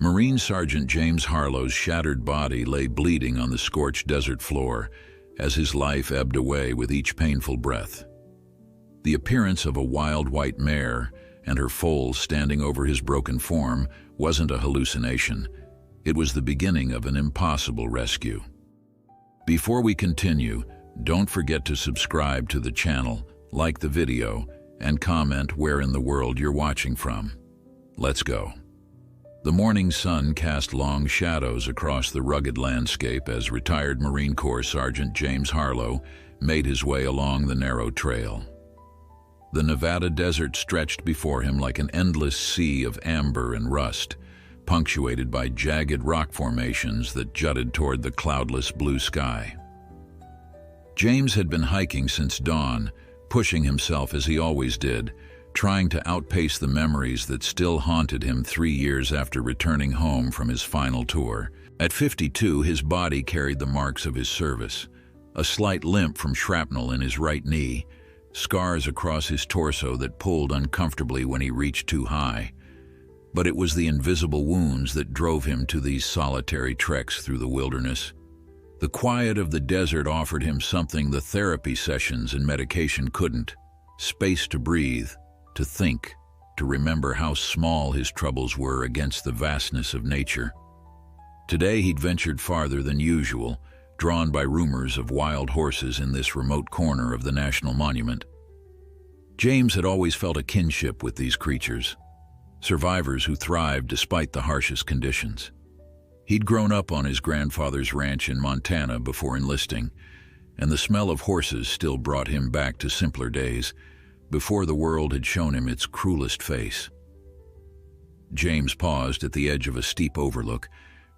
Marine Sergeant James Harlow's shattered body lay bleeding on the scorched desert floor as his life ebbed away with each painful breath. The appearance of a wild white mare and her foal standing over his broken form wasn't a hallucination. It was the beginning of an impossible rescue. Before we continue, don't forget to subscribe to the channel, like the video, and comment where in the world you're watching from. Let's go. The morning sun cast long shadows across the rugged landscape as retired Marine Corps Sergeant James Harlow made his way along the narrow trail. The Nevada desert stretched before him like an endless sea of amber and rust, punctuated by jagged rock formations that jutted toward the cloudless blue sky. James had been hiking since dawn, pushing himself as he always did, trying to outpace the memories that still haunted him 3 years after returning home from his final tour. At 52, his body carried the marks of his service, a slight limp from shrapnel in his right knee, scars across his torso that pulled uncomfortably when he reached too high. But it was the invisible wounds that drove him to these solitary treks through the wilderness. The quiet of the desert offered him something the therapy sessions and medication couldn't: space to breathe, to think, to remember how small his troubles were against the vastness of nature. Today he'd ventured farther than usual, drawn by rumors of wild horses in this remote corner of the national monument. James had always felt a kinship with these creatures, survivors who thrived despite the harshest conditions. He'd grown up on his grandfather's ranch in Montana before enlisting, and the smell of horses still brought him back to simpler days, before the world had shown him its cruelest face. James paused at the edge of a steep overlook,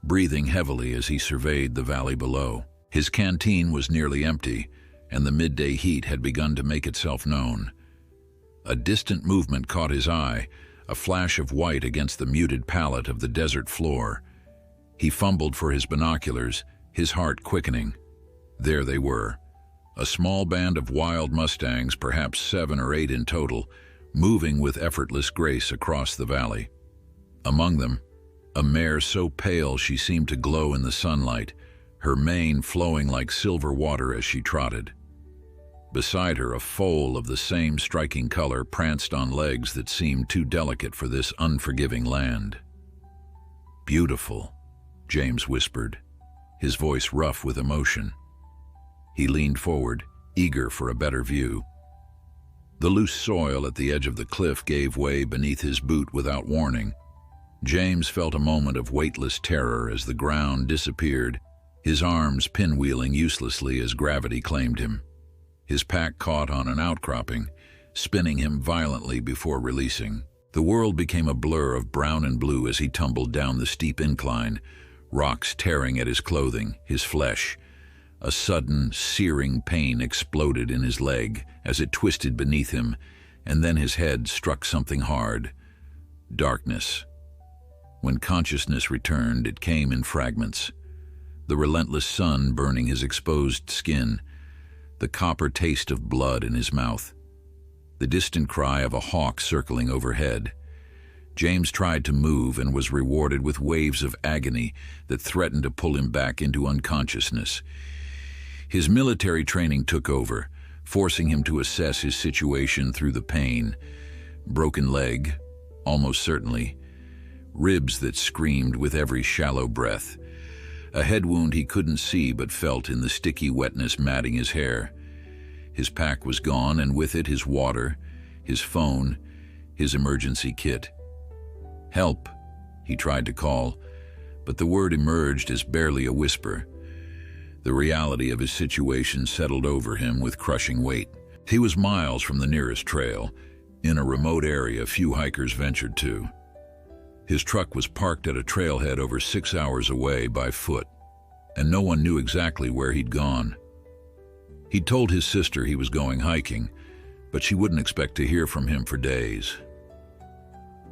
breathing heavily as he surveyed the valley below. His canteen was nearly empty, and the midday heat had begun to make itself known. A distant movement caught his eye, a flash of white against the muted palette of the desert floor. He fumbled for his binoculars, his heart quickening. There they were, a small band of wild mustangs, perhaps 7 or 8 in total, moving with effortless grace across the valley. Among them, a mare so pale she seemed to glow in the sunlight, her mane flowing like silver water as she trotted. Beside her, a foal of the same striking color pranced on legs that seemed too delicate for this unforgiving land. "Beautiful," James whispered, his voice rough with emotion. He leaned forward, eager for a better view. The loose soil at the edge of the cliff gave way beneath his boot without warning. James felt a moment of weightless terror as the ground disappeared, his arms pinwheeling uselessly as gravity claimed him. His pack caught on an outcropping, spinning him violently before releasing. The world became a blur of brown and blue as he tumbled down the steep incline, rocks tearing at his clothing, his flesh. A sudden, searing pain exploded in his leg as it twisted beneath him, and then his head struck something hard. Darkness. When consciousness returned, it came in fragments. The relentless sun burning his exposed skin, the copper taste of blood in his mouth, the distant cry of a hawk circling overhead. James tried to move and was rewarded with waves of agony that threatened to pull him back into unconsciousness. His military training took over, forcing him to assess his situation through the pain. Broken leg, almost certainly. Ribs that screamed with every shallow breath. A head wound he couldn't see but felt in the sticky wetness matting his hair. His pack was gone, and with it his water, his phone, his emergency kit. "Help," he tried to call, but the word emerged as barely a whisper. The reality of his situation settled over him with crushing weight. He was miles from the nearest trail, in a remote area few hikers ventured to. His truck was parked at a trailhead over 6 hours away by foot, and no one knew exactly where he'd gone. He'd told his sister he was going hiking, but she wouldn't expect to hear from him for days.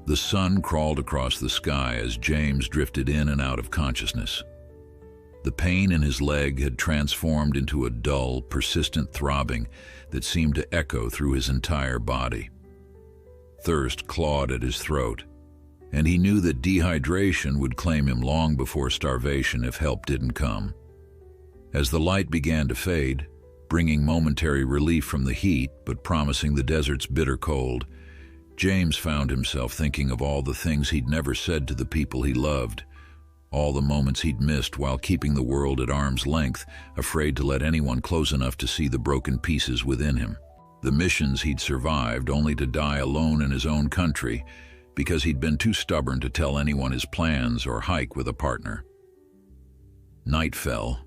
The sun crawled across the sky as James drifted in and out of consciousness. The pain in his leg had transformed into a dull, persistent throbbing that seemed to echo through his entire body. Thirst clawed at his throat. and he knew that dehydration would claim him long before starvation if help didn't come. As the light began to fade, bringing momentary relief from the heat but promising the desert's bitter cold, James found himself thinking of all the things he'd never said to the people he loved, all the moments he'd missed while keeping the world at arm's length, afraid to let anyone close enough to see the broken pieces within him. The missions he'd survived only to die alone in his own country because he'd been too stubborn to tell anyone his plans or hike with a partner. Night fell,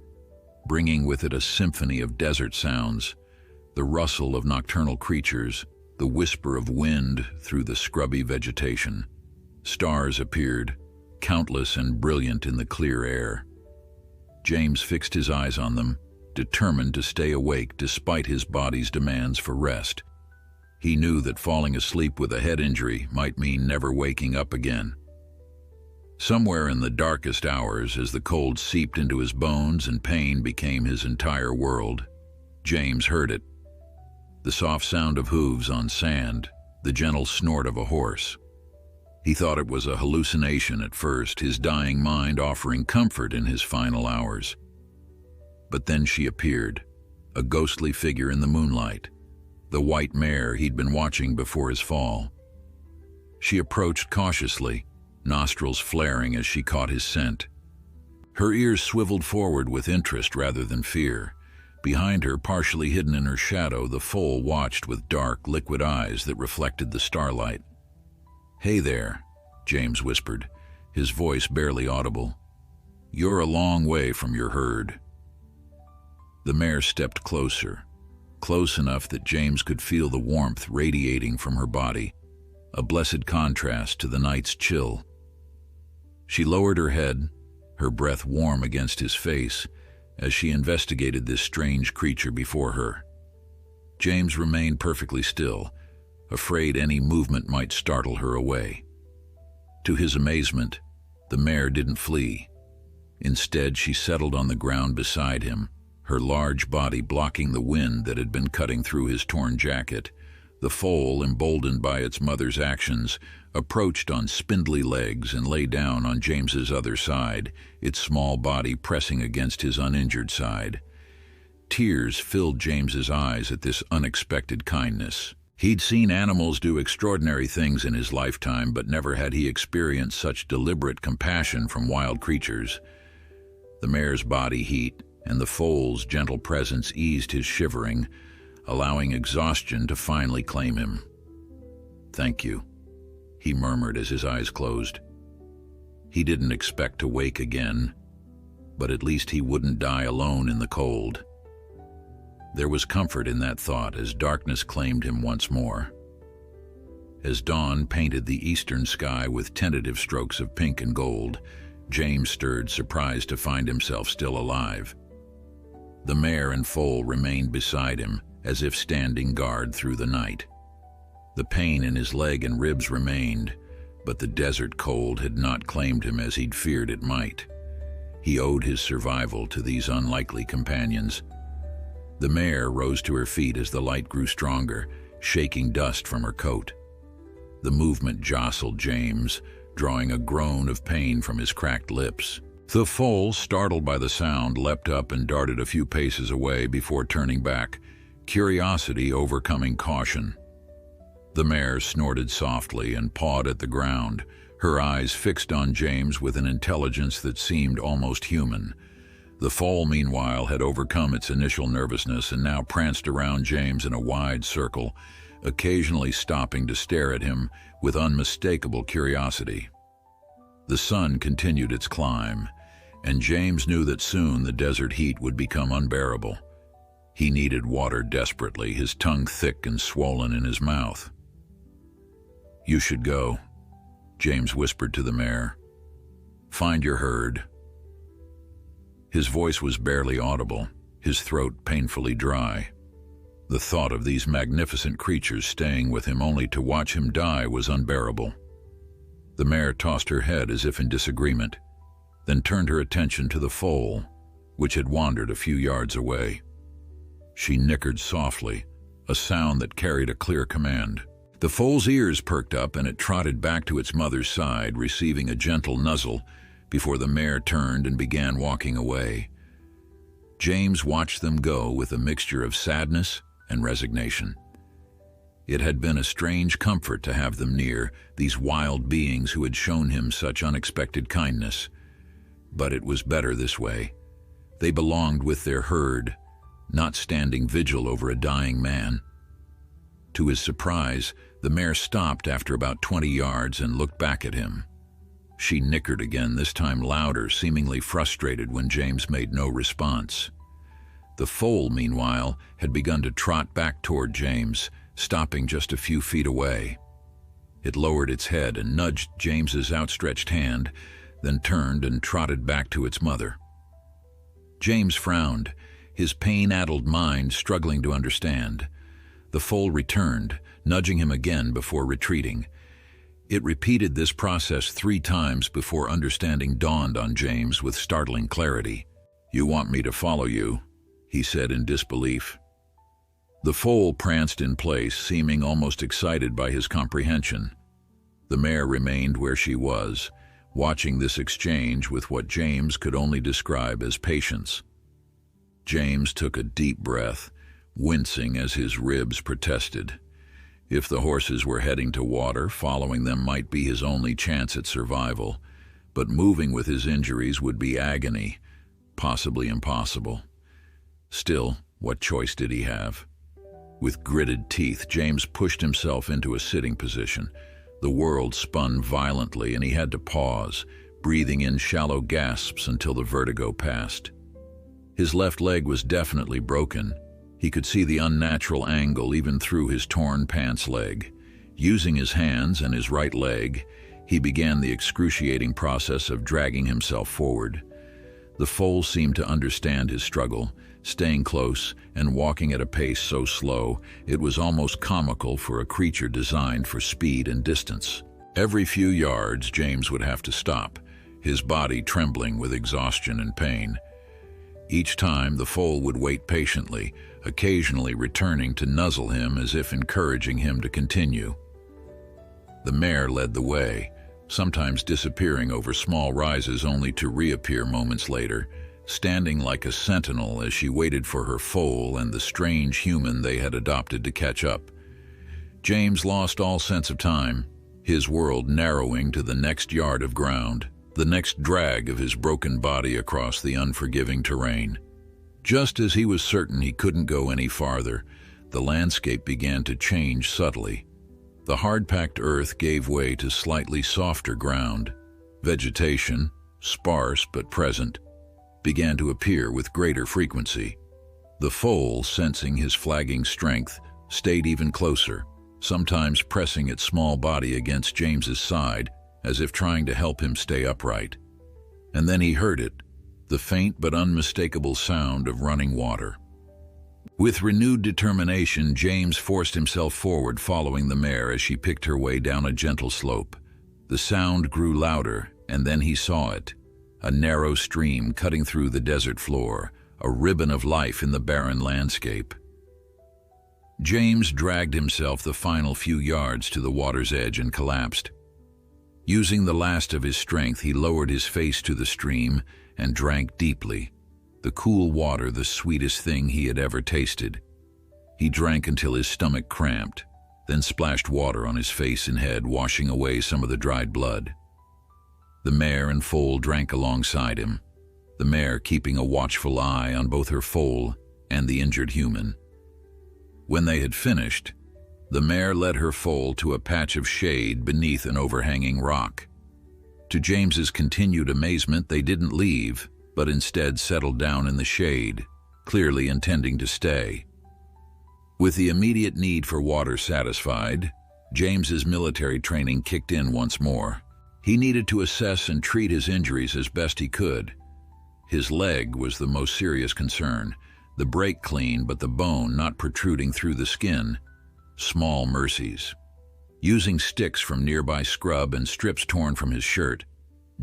bringing with it a symphony of desert sounds, the rustle of nocturnal creatures, the whisper of wind through the scrubby vegetation. Stars appeared, countless and brilliant in the clear air. James fixed his eyes on them, determined to stay awake despite his body's demands for rest. He knew that falling asleep with a head injury might mean never waking up again. Somewhere in the darkest hours, as the cold seeped into his bones and pain became his entire world, James heard it. The soft sound of hooves on sand, the gentle snort of a horse. He thought it was a hallucination at first, his dying mind offering comfort in his final hours. But then she appeared, a ghostly figure in the moonlight, the white mare he'd been watching before his fall. She approached cautiously, nostrils flaring as she caught his scent. Her ears swiveled forward with interest rather than fear. Behind her, partially hidden in her shadow, the foal watched with dark, liquid eyes that reflected the starlight. "Hey there," James whispered, his voice barely audible. "You're a long way from your herd." The mare stepped closer, close enough that James could feel the warmth radiating from her body, a blessed contrast to the night's chill. She lowered her head, her breath warm against his face, as she investigated this strange creature before her. James remained perfectly still, afraid any movement might startle her away. To his amazement, the mare didn't flee. Instead, she settled on the ground beside him, her large body blocking the wind that had been cutting through his torn jacket. The foal, emboldened by its mother's actions, approached on spindly legs and lay down on James's other side, its small body pressing against his uninjured side. Tears filled James's eyes at this unexpected kindness. He'd seen animals do extraordinary things in his lifetime, but never had he experienced such deliberate compassion from wild creatures. The mare's body heat and the foal's gentle presence eased his shivering, allowing exhaustion to finally claim him. "Thank you," he murmured as his eyes closed. He didn't expect to wake again, but at least he wouldn't die alone in the cold. There was comfort in that thought as darkness claimed him once more. As dawn painted the eastern sky with tentative strokes of pink and gold, James stirred, surprised to find himself still alive. The mare and foal remained beside him, as if standing guard through the night. The pain in his leg and ribs remained, but the desert cold had not claimed him as he'd feared it might. He owed his survival to these unlikely companions. The mare rose to her feet as the light grew stronger, shaking dust from her coat. The movement jostled James, drawing a groan of pain from his cracked lips. The foal, startled by the sound, leapt up and darted a few paces away before turning back, curiosity overcoming caution. The mare snorted softly and pawed at the ground, her eyes fixed on James with an intelligence that seemed almost human. The foal, meanwhile, had overcome its initial nervousness and now pranced around James in a wide circle, occasionally stopping to stare at him with unmistakable curiosity. The sun continued its climb, and James knew that soon the desert heat would become unbearable. He needed water desperately, his tongue thick and swollen in his mouth. "You should go," James whispered to the mare. "Find your herd." His voice was barely audible, his throat painfully dry. The thought of these magnificent creatures staying with him only to watch him die was unbearable. The mare tossed her head as if in disagreement, then turned her attention to the foal, which had wandered a few yards away. She nickered softly, a sound that carried a clear command. The foal's ears perked up and it trotted back to its mother's side, receiving a gentle nuzzle before the mare turned and began walking away. James watched them go with a mixture of sadness and resignation. It had been a strange comfort to have them near, these wild beings who had shown him such unexpected kindness. But it was better this way. They belonged with their herd, not standing vigil over a dying man. To his surprise, the mare stopped after about 20 yards and looked back at him. She nickered again, this time louder, seemingly frustrated when James made no response. The foal, meanwhile, had begun to trot back toward James, stopping just a few feet away. It lowered its head and nudged James's outstretched hand, then turned and trotted back to its mother. James frowned, his pain-addled mind struggling to understand. The foal returned, nudging him again before retreating. It repeated this process 3 times before understanding dawned on James with startling clarity. "You want me to follow you?" he said in disbelief. The foal pranced in place, seeming almost excited by his comprehension. The mare remained where she was, watching this exchange with what James could only describe as patience. James took a deep breath, wincing as his ribs protested. If the horses were heading to water, following them might be his only chance at survival, but moving with his injuries would be agony, possibly impossible. Still, what choice did he have? With gritted teeth, James pushed himself into a sitting position. The world spun violently and he had to pause, breathing in shallow gasps until the vertigo passed. His left leg was definitely broken. He could see the unnatural angle even through his torn pants leg. Using his hands and his right leg, he began the excruciating process of dragging himself forward. The foal seemed to understand his struggle, staying close and walking at a pace so slow it was almost comical for a creature designed for speed and distance. Every few yards, James would have to stop, his body trembling with exhaustion and pain. Each time, the foal would wait patiently, occasionally returning to nuzzle him as if encouraging him to continue. The mare led the way, sometimes disappearing over small rises only to reappear moments later, standing like a sentinel as she waited for her foal and the strange human they had adopted to catch up. James lost all sense of time, his world narrowing to the next yard of ground, the next drag of his broken body across the unforgiving terrain. Just as he was certain he couldn't go any farther, the landscape began to change subtly. The hard-packed earth gave way to slightly softer ground. Vegetation, sparse but present, began to appear with greater frequency. The foal, sensing his flagging strength, stayed even closer, sometimes pressing its small body against James's side as if trying to help him stay upright. And then he heard it, the faint but unmistakable sound of running water. With renewed determination, James forced himself forward, following the mare as she picked her way down a gentle slope. The sound grew louder, and then he saw it. A narrow stream cutting through the desert floor, a ribbon of life in the barren landscape. James dragged himself the final few yards to the water's edge and collapsed. Using the last of his strength, he lowered his face to the stream and drank deeply, the cool water the sweetest thing he had ever tasted. He drank until his stomach cramped, then splashed water on his face and head, washing away some of the dried blood. The mare and foal drank alongside him, the mare keeping a watchful eye on both her foal and the injured human. When they had finished, the mare led her foal to a patch of shade beneath an overhanging rock. To James's continued amazement, they didn't leave, but instead settled down in the shade, clearly intending to stay. With the immediate need for water satisfied, James's military training kicked in once more. He needed to assess and treat his injuries as best he could. His leg was the most serious concern, the break clean but the bone not protruding through the skin. Small mercies. Using sticks from nearby scrub and strips torn from his shirt,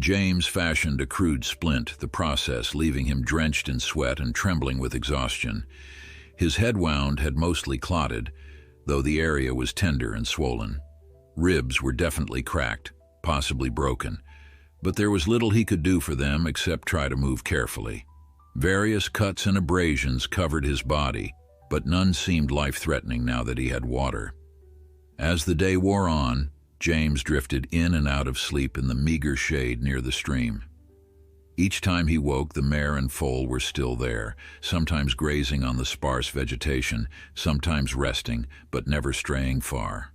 James fashioned a crude splint, the process leaving him drenched in sweat and trembling with exhaustion. His head wound had mostly clotted, though the area was tender and swollen. Ribs were definitely cracked, possibly broken, but there was little he could do for them except try to move carefully. Various cuts and abrasions covered his body, but none seemed life-threatening now that he had water. As the day wore on, James drifted in and out of sleep in the meager shade near the stream. Each time he woke, the mare and foal were still there, sometimes grazing on the sparse vegetation, sometimes resting, but never straying far.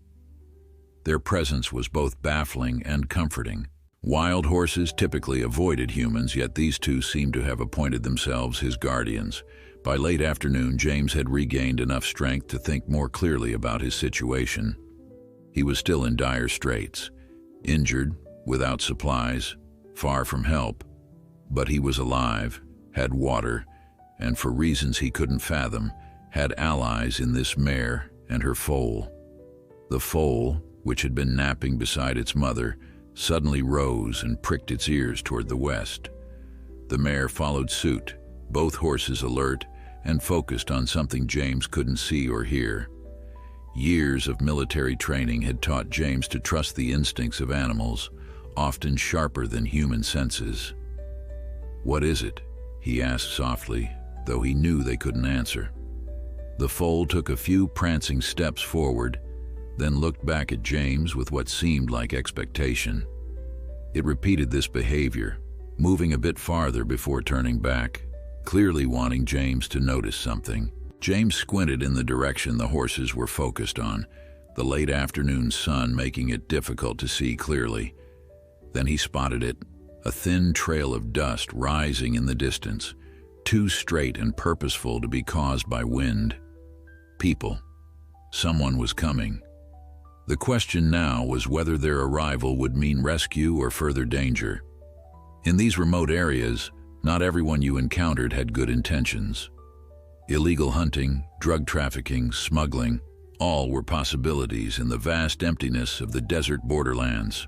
Their presence was both baffling and comforting. Wild horses typically avoided humans, yet these two seemed to have appointed themselves his guardians. By late afternoon, James had regained enough strength to think more clearly about his situation. He was still in dire straits, injured, without supplies, far from help. But he was alive, had water, and for reasons he couldn't fathom, had allies in this mare and her foal. The foal, which had been napping beside its mother, suddenly rose and pricked its ears toward the west. The mare followed suit, both horses alert and focused on something James couldn't see or hear. Years of military training had taught James to trust the instincts of animals, often sharper than human senses. "What is it?" he asked softly, though he knew they couldn't answer. The foal took a few prancing steps forward, then looked back at James with what seemed like expectation. It repeated this behavior, moving a bit farther before turning back, clearly wanting James to notice something. James squinted in the direction the horses were focused on, the late afternoon sun making it difficult to see clearly. Then he spotted it, a thin trail of dust rising in the distance, too straight and purposeful to be caused by wind. People. Someone was coming. The question now was whether their arrival would mean rescue or further danger. In these remote areas, not everyone you encountered had good intentions. Illegal hunting, drug trafficking, smuggling, all were possibilities in the vast emptiness of the desert borderlands.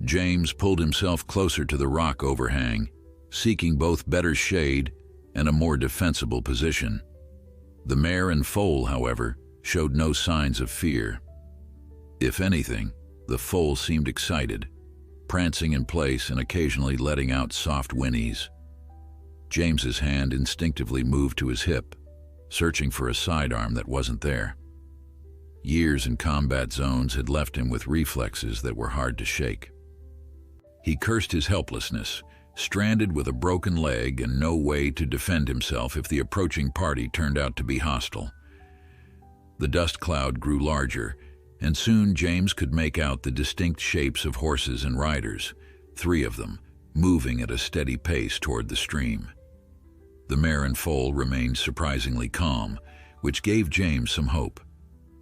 James pulled himself closer to the rock overhang, seeking both better shade and a more defensible position. The mare and foal, however, showed no signs of fear. If anything, the foal seemed excited, prancing in place and occasionally letting out soft whinnies. James's hand instinctively moved to his hip, searching for a sidearm that wasn't there. Years in combat zones had left him with reflexes that were hard to shake. He cursed his helplessness, stranded with a broken leg and no way to defend himself if the approaching party turned out to be hostile. The dust cloud grew larger, and soon James could make out the distinct shapes of horses and riders, 3 of them, moving at a steady pace toward the stream. The mare and foal remained surprisingly calm, which gave James some hope.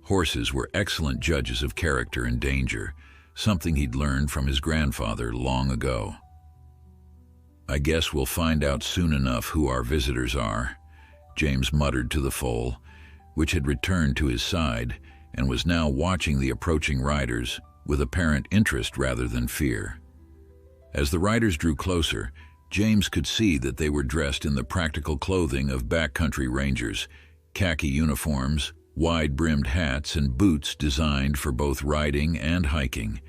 Horses were excellent judges of character and danger, something he'd learned from his grandfather long ago. "I guess we'll find out soon enough who our visitors are," James muttered to the foal, which had returned to his side and was now watching the approaching riders with apparent interest rather than fear. As the riders drew closer, James could see that they were dressed in the practical clothing of backcountry rangers, khaki uniforms, wide-brimmed hats, and boots designed for both riding and hiking.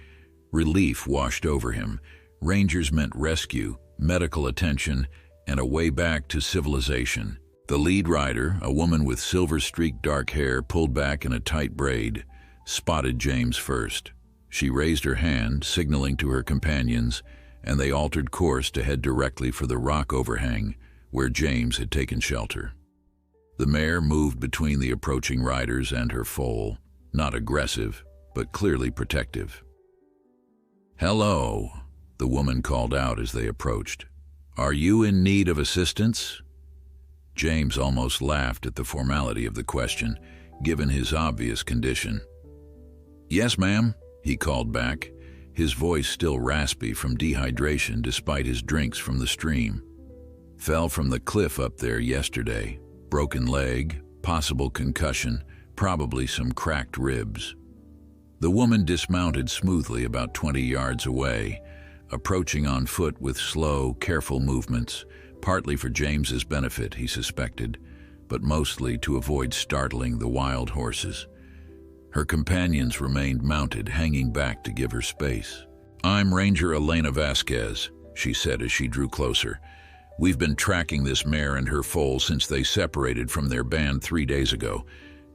Relief washed over him. Rangers meant rescue, medical attention, and a way back to civilization. The lead rider, a woman with silver-streaked dark hair pulled back in a tight braid, spotted James first. She raised her hand, signaling to her companions, and they altered course to head directly for the rock overhang, where James had taken shelter. The mare moved between the approaching riders and her foal, not aggressive, but clearly protective. "Hello," the woman called out as they approached. "Are you in need of assistance?" James almost laughed at the formality of the question, given his obvious condition. "Yes, ma'am," he called back, his voice still raspy from dehydration despite his drinks from the stream. "Fell from the cliff up there yesterday. Broken leg, possible concussion, probably some cracked ribs." The woman dismounted smoothly about 20 yards away, approaching on foot with slow, careful movements, partly for James's benefit, he suspected, but mostly to avoid startling the wild horses. Her companions remained mounted, hanging back to give her space. "I'm Ranger Elena Vasquez," she said as she drew closer. "We've been tracking this mare and her foal since they separated from their band 3 days ago.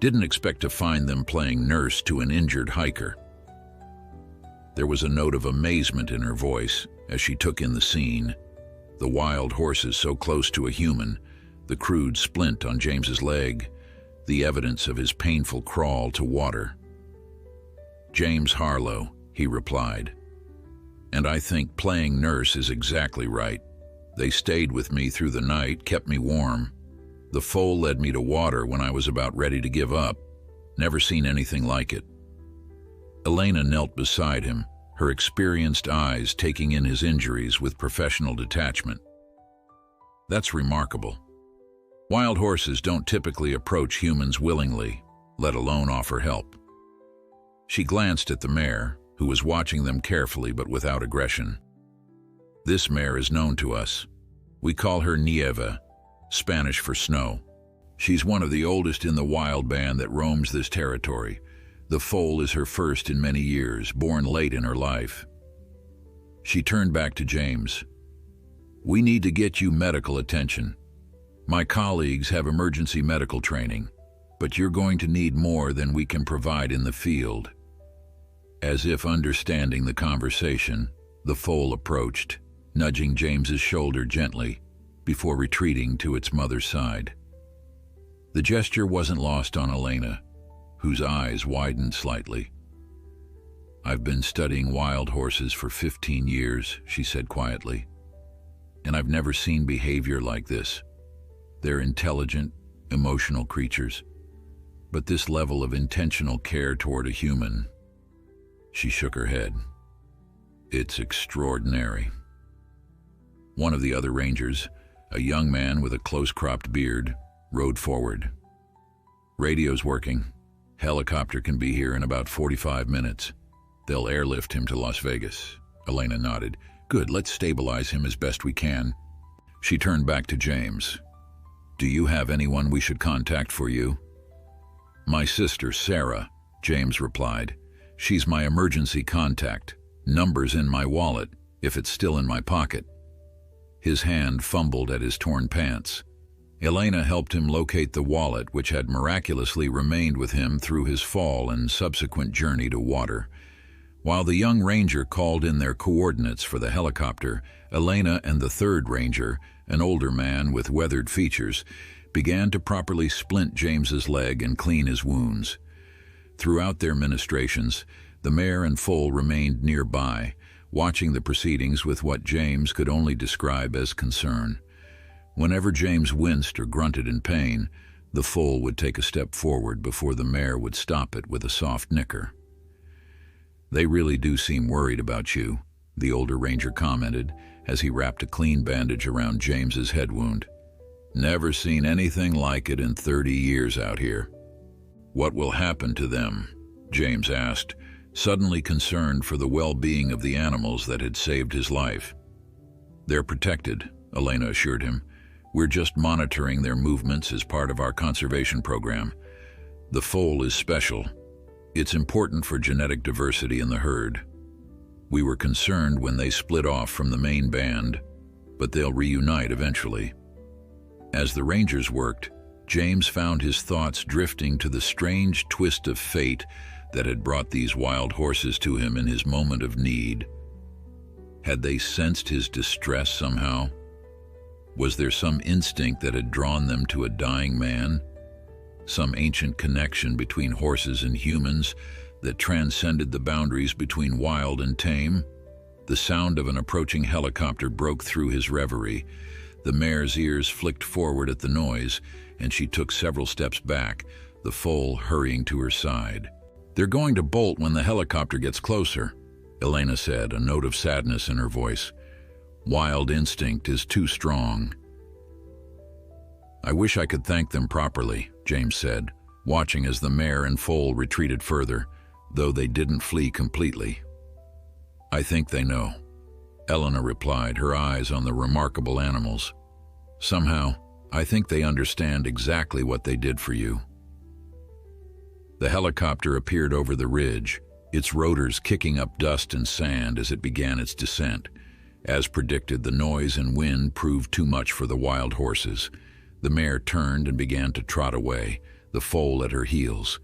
Didn't expect to find them playing nurse to an injured hiker." There was a note of amazement in her voice as she took in the scene. The wild horses so close to a human, the crude splint on James's leg, the evidence of his painful crawl to water. "James Harlow," he replied. "And I think playing nurse is exactly right. They stayed with me through the night, kept me warm. The foal led me to water when I was about ready to give up. Never seen anything like it." Elena knelt beside him, her experienced eyes taking in his injuries with professional detachment. "That's remarkable. Wild horses don't typically approach humans willingly, let alone offer help." She glanced at the mare, who was watching them carefully but without aggression. "This mare is known to us. We call her Nieve, Spanish for snow. She's one of the oldest in the wild band that roams this territory. The foal is her first in many years, born late in her life." She turned back to James. "We need to get you medical attention. My colleagues have emergency medical training, but you're going to need more than we can provide in the field." As if understanding the conversation, the foal approached, nudging James's shoulder gently before retreating to its mother's side. The gesture wasn't lost on Elena, whose eyes widened slightly. "I've been studying wild horses for 15 years, she said quietly, "and I've never seen behavior like this. They're intelligent, emotional creatures, but this level of intentional care toward a human—" She shook her head. "It's extraordinary." One of the other rangers, a young man with a close-cropped beard, rode forward. "Radio's working. Helicopter can be here in about 45 minutes. They'll airlift him to Las Vegas." Elena nodded. "Good, let's stabilize him as best we can." She turned back to James. "Do you have anyone we should contact for you?" "My sister, Sarah," James replied. "She's my emergency contact. Number's in my wallet, if it's still in my pocket." His hand fumbled at his torn pants. Elena helped him locate the wallet, which had miraculously remained with him through his fall and subsequent journey to water. While the young ranger called in their coordinates for the helicopter, Elena and the third ranger, an older man with weathered features, began to properly splint James's leg and clean his wounds. Throughout their ministrations, the mare and foal remained nearby, watching the proceedings with what James could only describe as concern. Whenever James winced or grunted in pain, the foal would take a step forward before the mare would stop it with a soft nicker. "They really do seem worried about you," the older ranger commented as he wrapped a clean bandage around James's head wound. "Never seen anything like it in 30 years out here." "What will happen to them?" James asked, suddenly concerned for the well-being of the animals that had saved his life. "They're protected," Elena assured him. "We're just monitoring their movements as part of our conservation program. The foal is special. It's important for genetic diversity in the herd. We were concerned when they split off from the main band, but they'll reunite eventually." As the rangers worked, James found his thoughts drifting to the strange twist of fate that had brought these wild horses to him in his moment of need. Had they sensed his distress somehow? Was there some instinct that had drawn them to a dying man? Some ancient connection between horses and humans that transcended the boundaries between wild and tame? The sound of an approaching helicopter broke through his reverie. The mare's ears flicked forward at the noise, and she took several steps back, the foal hurrying to her side. "They're going to bolt when the helicopter gets closer," Elena said, a note of sadness in her voice. "Wild instinct is too strong." "I wish I could thank them properly," James said, watching as the mare and foal retreated further, though they didn't flee completely. "I think they know," Elena replied, her eyes on the remarkable animals. "Somehow, I think they understand exactly what they did for you." The helicopter appeared over the ridge, its rotors kicking up dust and sand as it began its descent. As predicted, the noise and wind proved too much for the wild horses. The mare turned and began to trot away, the foal at her heels.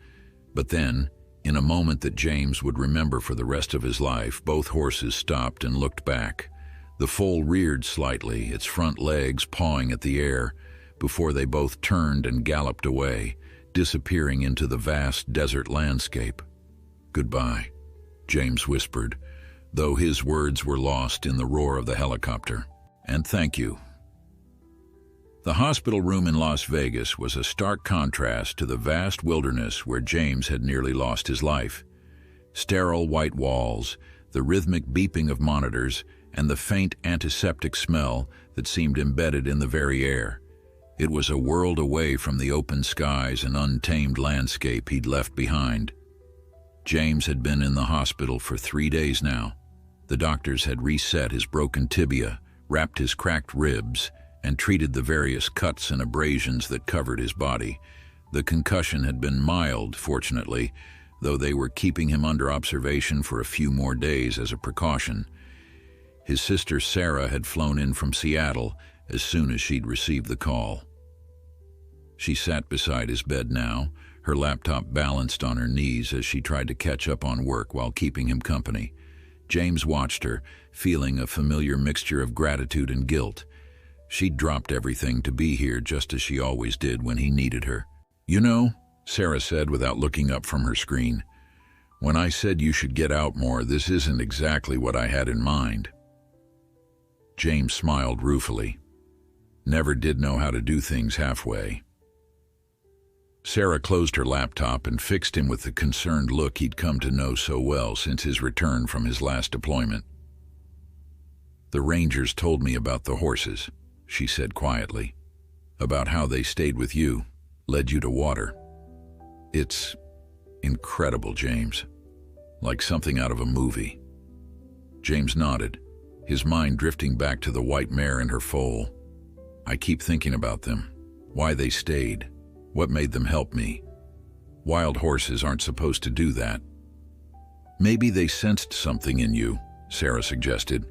But then, in a moment that James would remember for the rest of his life, both horses stopped and looked back. The foal reared slightly, its front legs pawing at the air, before they both turned and galloped away, disappearing into the vast desert landscape. "Goodbye," James whispered, though his words were lost in the roar of the helicopter. "And thank you." The hospital room in Las Vegas was a stark contrast to the vast wilderness where James had nearly lost his life. Sterile white walls, the rhythmic beeping of monitors, and the faint antiseptic smell that seemed embedded in the very air. It was a world away from the open skies and untamed landscape he'd left behind. James had been in the hospital for 3 days now. The doctors had reset his broken tibia, wrapped his cracked ribs, and treated the various cuts and abrasions that covered his body. The concussion had been mild, fortunately, though they were keeping him under observation for a few more days as a precaution. His sister Sarah had flown in from Seattle as soon as she'd received the call. She sat beside his bed now, her laptop balanced on her knees as she tried to catch up on work while keeping him company. James watched her, feeling a familiar mixture of gratitude and guilt. She'd dropped everything to be here just as she always did when he needed her. "You know," Sarah said without looking up from her screen, "when I said you should get out more, this isn't exactly what I had in mind." James smiled ruefully. Never did know how to do things halfway. Sarah closed her laptop and fixed him with the concerned look he'd come to know so well since his return from his last deployment. "The Rangers told me about the horses," she said quietly, "about how they stayed with you, led you to water. It's incredible, James. Like something out of a movie." James nodded, his mind drifting back to the white mare and her foal. "I keep thinking about them, why they stayed, what made them help me. Wild horses aren't supposed to do that." "Maybe they sensed something in you," Sarah suggested.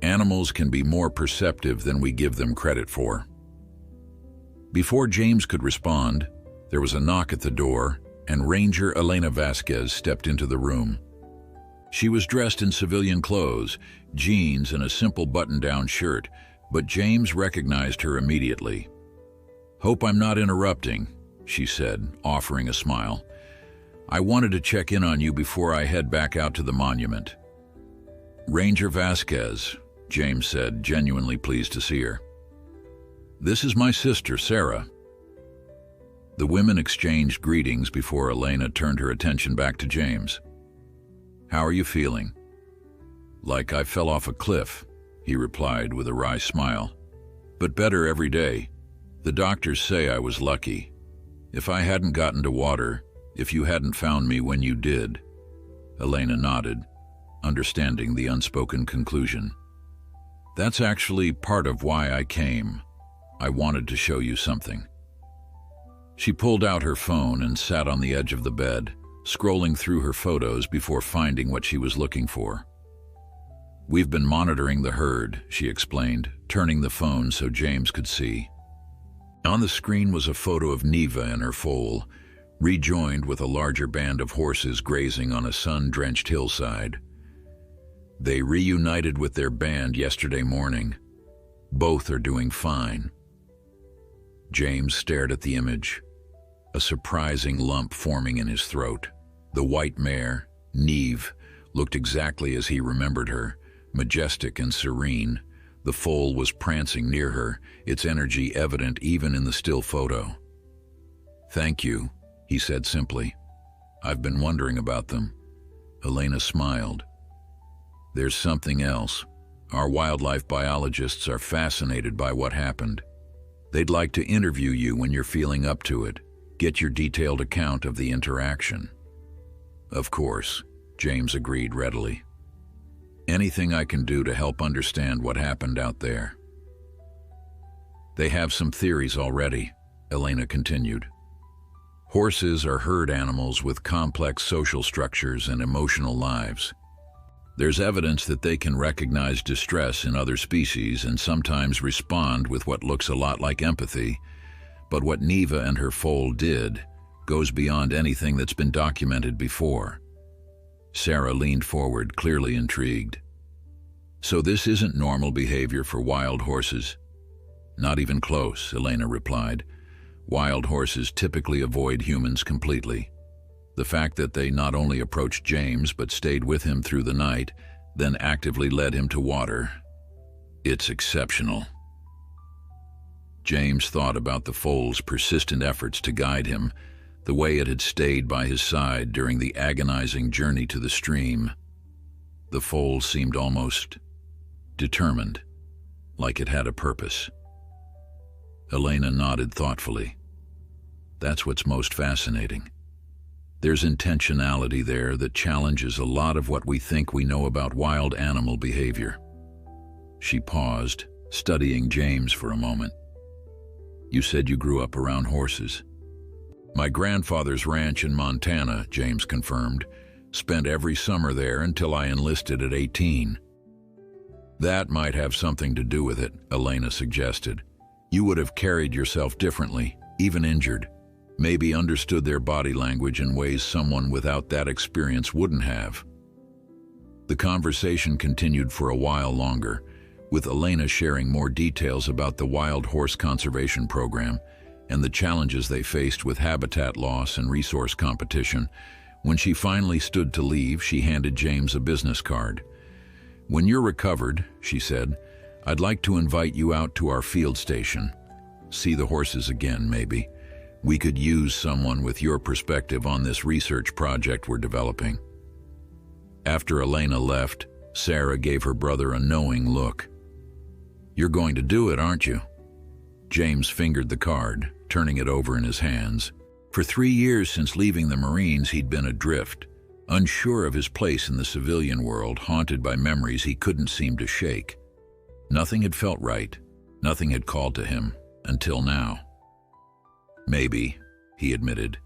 "Animals can be more perceptive than we give them credit for." Before James could respond, there was a knock at the door, and Ranger Elena Vasquez stepped into the room. She was dressed in civilian clothes, jeans and a simple button-down shirt, but James recognized her immediately. "Hope I'm not interrupting," she said, offering a smile. "I wanted to check in on you before I head back out to the monument." "Ranger Vasquez," James said, genuinely pleased to see her. "This is my sister, Sarah." The women exchanged greetings before Elena turned her attention back to James. "How are you feeling?" "Like I fell off a cliff," he replied with a wry smile. "But better every day. The doctors say I was lucky. If I hadn't gotten to water, if you hadn't found me when you did." Elena nodded, understanding the unspoken conclusion. "That's actually part of why I came. I wanted to show you something." She pulled out her phone and sat on the edge of the bed, scrolling through her photos before finding what she was looking for. "We've been monitoring the herd," she explained, turning the phone so James could see. On the screen was a photo of Neva and her foal, rejoined with a larger band of horses grazing on a sun-drenched hillside. They reunited with their band yesterday morning. Both are doing fine. James stared at the image, a surprising lump forming in his throat. The white mare, Neve, looked exactly as he remembered her, majestic and serene. The foal was prancing near her, its energy evident even in the still photo. "Thank you," he said simply. "I've been wondering about them." Elena smiled. "There's something else. Our wildlife biologists are fascinated by what happened. They'd like to interview you when you're feeling up to it, get your detailed account of the interaction." "Of course," James agreed readily. "Anything I can do to help understand what happened out there." "They have some theories already," Elena continued. Horses are herd animals with complex social structures and emotional lives. There's evidence that they can recognize distress in other species and sometimes respond with what looks a lot like empathy, but what Neva and her foal did goes beyond anything that's been documented before. Sarah leaned forward, clearly intrigued. So this isn't normal behavior for wild horses? Not even close, Elena replied. Wild horses typically avoid humans completely. The fact that they not only approached James but stayed with him through the night, then actively led him to water, it's exceptional. James thought about the foal's persistent efforts to guide him, the way it had stayed by his side during the agonizing journey to the stream. The foal seemed almost determined, like it had a purpose. Elena nodded thoughtfully. That's what's most fascinating. There's intentionality there that challenges a lot of what we think we know about wild animal behavior. She paused, studying James for a moment. You said you grew up around horses. My grandfather's ranch in Montana, James confirmed, spent every summer there until I enlisted at 18. That might have something to do with it, Elena suggested. You would have carried yourself differently, even injured. Maybe understood their body language in ways someone without that experience wouldn't have. The conversation continued for a while longer, with Elena sharing more details about the wild horse conservation program and the challenges they faced with habitat loss and resource competition. When she finally stood to leave, she handed James a business card. When you're recovered, she said, I'd like to invite you out to our field station. See the horses again, maybe. We could use someone with your perspective on this research project we're developing. After Elena left, Sarah gave her brother a knowing look. You're going to do it, aren't you? James fingered the card, turning it over in his hands. For 3 years since leaving the Marines, he'd been adrift, unsure of his place in the civilian world, haunted by memories he couldn't seem to shake. Nothing had felt right. Nothing had called to him, until now. Maybe, he admitted,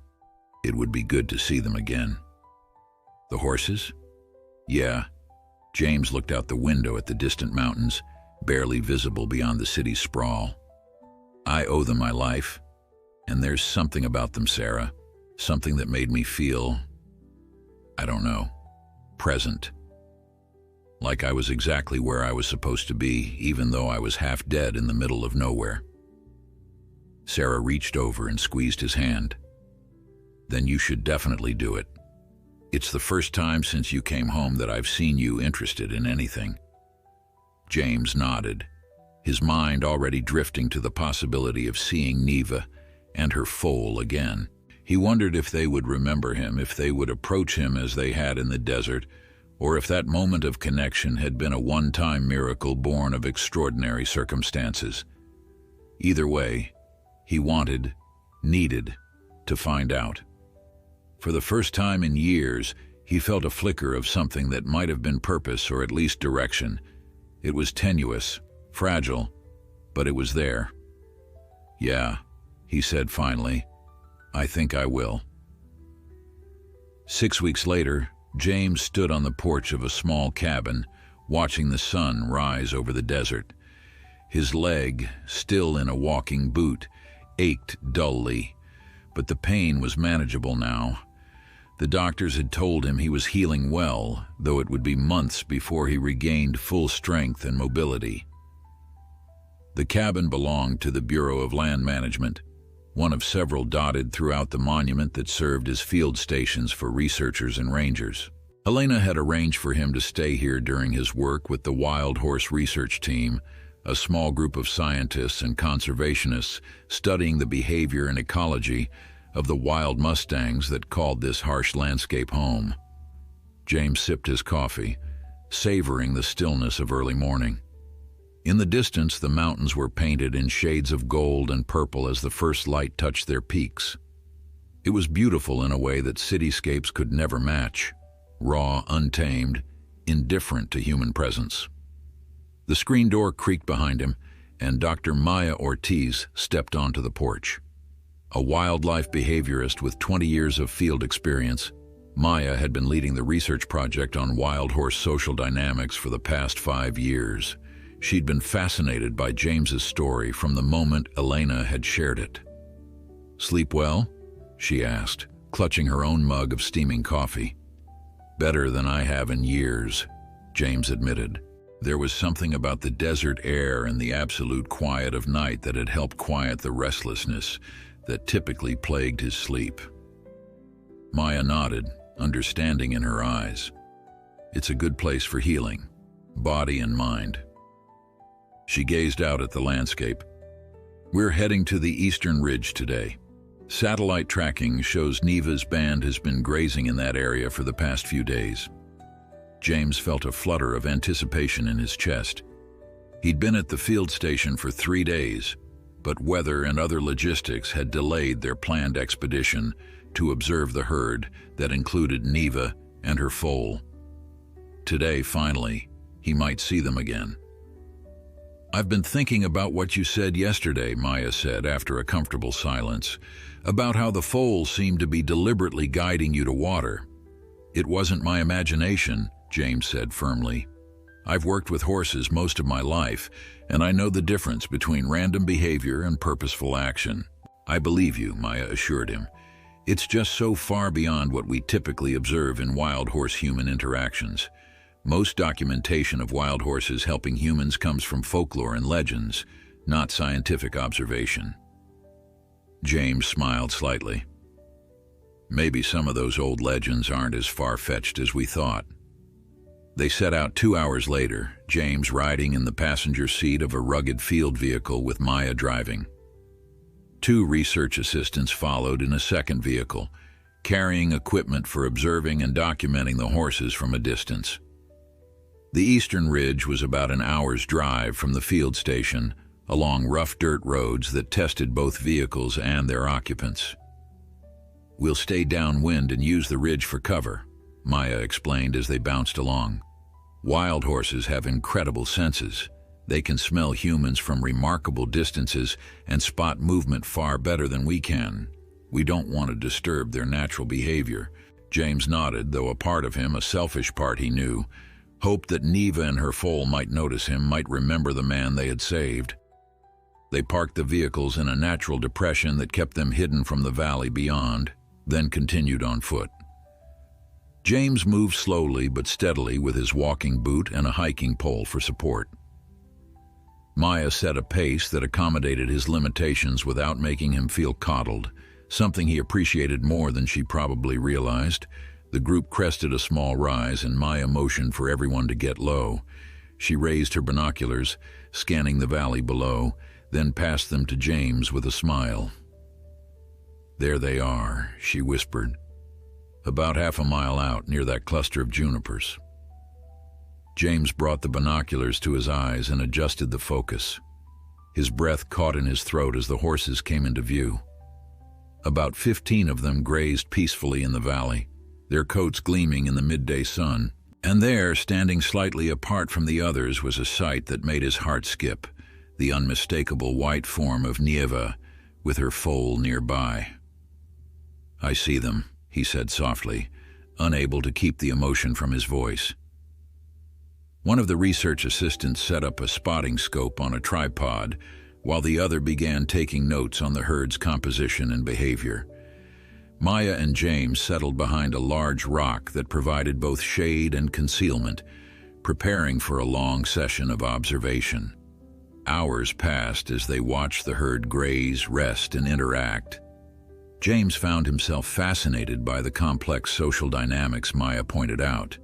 it would be good to see them again. The horses? Yeah. James looked out the window at the distant mountains, barely visible beyond the city's sprawl. I owe them my life, and there's something about them, Sarah, something that made me feel, I don't know, present. Like I was exactly where I was supposed to be, even though I was half dead in the middle of nowhere. Sarah reached over and squeezed his hand. Then you should definitely do it. It's the first time since you came home that I've seen you interested in anything. James nodded, his mind already drifting to the possibility of seeing Neva and her foal again. He wondered if they would remember him, if they would approach him as they had in the desert, or if that moment of connection had been a one-time miracle born of extraordinary circumstances. Either way, he needed to find out. For the first time in years, he felt a flicker of something that might have been purpose or at least direction. It was tenuous, fragile, but it was there. Yeah, he said finally, I think I will. 6 weeks later, James stood on the porch of a small cabin, watching the sun rise over the desert. His leg, still in a walking boot, ached dully, but the pain was manageable now. The doctors had told him he was healing well, though it would be months before he regained full strength and mobility. The cabin belonged to the Bureau of Land Management, one of several dotted throughout the monument that served as field stations for researchers and rangers. Elena had arranged for him to stay here during his work with the Wild Horse Research Team, a small group of scientists and conservationists studying the behavior and ecology of the wild mustangs that called this harsh landscape home. James sipped his coffee, savoring the stillness of early morning. In the distance, the mountains were painted in shades of gold and purple as the first light touched their peaks. It was beautiful in a way that cityscapes could never match, raw, untamed, indifferent to human presence. The screen door creaked behind him, and Dr. Maya Ortiz stepped onto the porch. A wildlife behaviorist with 20 years of field experience, Maya had been leading the research project on wild horse social dynamics for the past 5 years. She'd been fascinated by James's story from the moment Elena had shared it. "Sleep well?" she asked, clutching her own mug of steaming coffee. "Better than I have in years," James admitted. There was something about the desert air and the absolute quiet of night that had helped quiet the restlessness that typically plagued his sleep. Maya nodded, understanding in her eyes. "It's a good place for healing, body and mind." She gazed out at the landscape. "We're heading to the eastern ridge today. Satellite tracking shows Neva's band has been grazing in that area for the past few days." James felt a flutter of anticipation in his chest. He'd been at the field station for 3 days, but weather and other logistics had delayed their planned expedition to observe the herd that included Neva and her foal. Today, finally, he might see them again. "I've been thinking about what you said yesterday," Maya said after a comfortable silence, "about how the foal seemed to be deliberately guiding you to water." "It wasn't my imagination," James said firmly. "I've worked with horses most of my life, and I know the difference between random behavior and purposeful action." "I believe you," Maya assured him. "It's just so far beyond what we typically observe in wild horse-human interactions. Most documentation of wild horses helping humans comes from folklore and legends, not scientific observation." James smiled slightly. "Maybe some of those old legends aren't as far-fetched as we thought." They set out 2 hours later, James riding in the passenger seat of a rugged field vehicle with Maya driving. 2 research assistants followed in a second vehicle, carrying equipment for observing and documenting the horses from a distance. The eastern ridge was about an hour's drive from the field station, along rough dirt roads that tested both vehicles and their occupants. "We'll stay downwind and use the ridge for cover," Maya explained as they bounced along. "Wild horses have incredible senses. They can smell humans from remarkable distances and spot movement far better than we can. We don't want to disturb their natural behavior." James nodded, though a part of him, a selfish part he knew, hoped that Neva and her foal might notice him, might remember the man they had saved. They parked the vehicles in a natural depression that kept them hidden from the valley beyond, then continued on foot. James moved slowly but steadily with his walking boot and a hiking pole for support. Maya set a pace that accommodated his limitations without making him feel coddled, something he appreciated more than she probably realized. The group crested a small rise and Maya motioned for everyone to get low. She raised her binoculars, scanning the valley below, then passed them to James with a smile. "There they are," she whispered. "About half a mile out, near that cluster of junipers." James brought the binoculars to his eyes and adjusted the focus. His breath caught in his throat as the horses came into view. About 15 of them grazed peacefully in the valley, their coats gleaming in the midday sun. And there, standing slightly apart from the others, was a sight that made his heart skip, the unmistakable white form of Nieva, with her foal nearby. "I see them," he said softly, unable to keep the emotion from his voice. One of the research assistants set up a spotting scope on a tripod, while the other began taking notes on the herd's composition and behavior. Maya and James settled behind a large rock that provided both shade and concealment, preparing for a long session of observation. Hours passed as they watched the herd graze, rest, and interact. James found himself fascinated by the complex social dynamics Maya pointed out.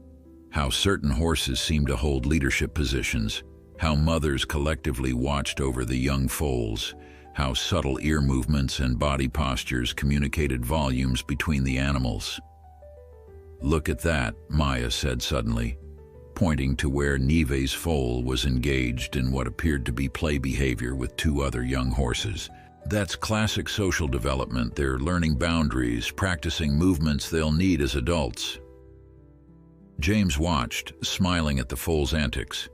How certain horses seemed to hold leadership positions, how mothers collectively watched over the young foals, how subtle ear movements and body postures communicated volumes between the animals. "Look at that," Maya said suddenly, pointing to where Neve's foal was engaged in what appeared to be play behavior with 2 other young horses. "That's classic social development. They're learning boundaries, practicing movements they'll need as adults." James watched, smiling at the foal's antics.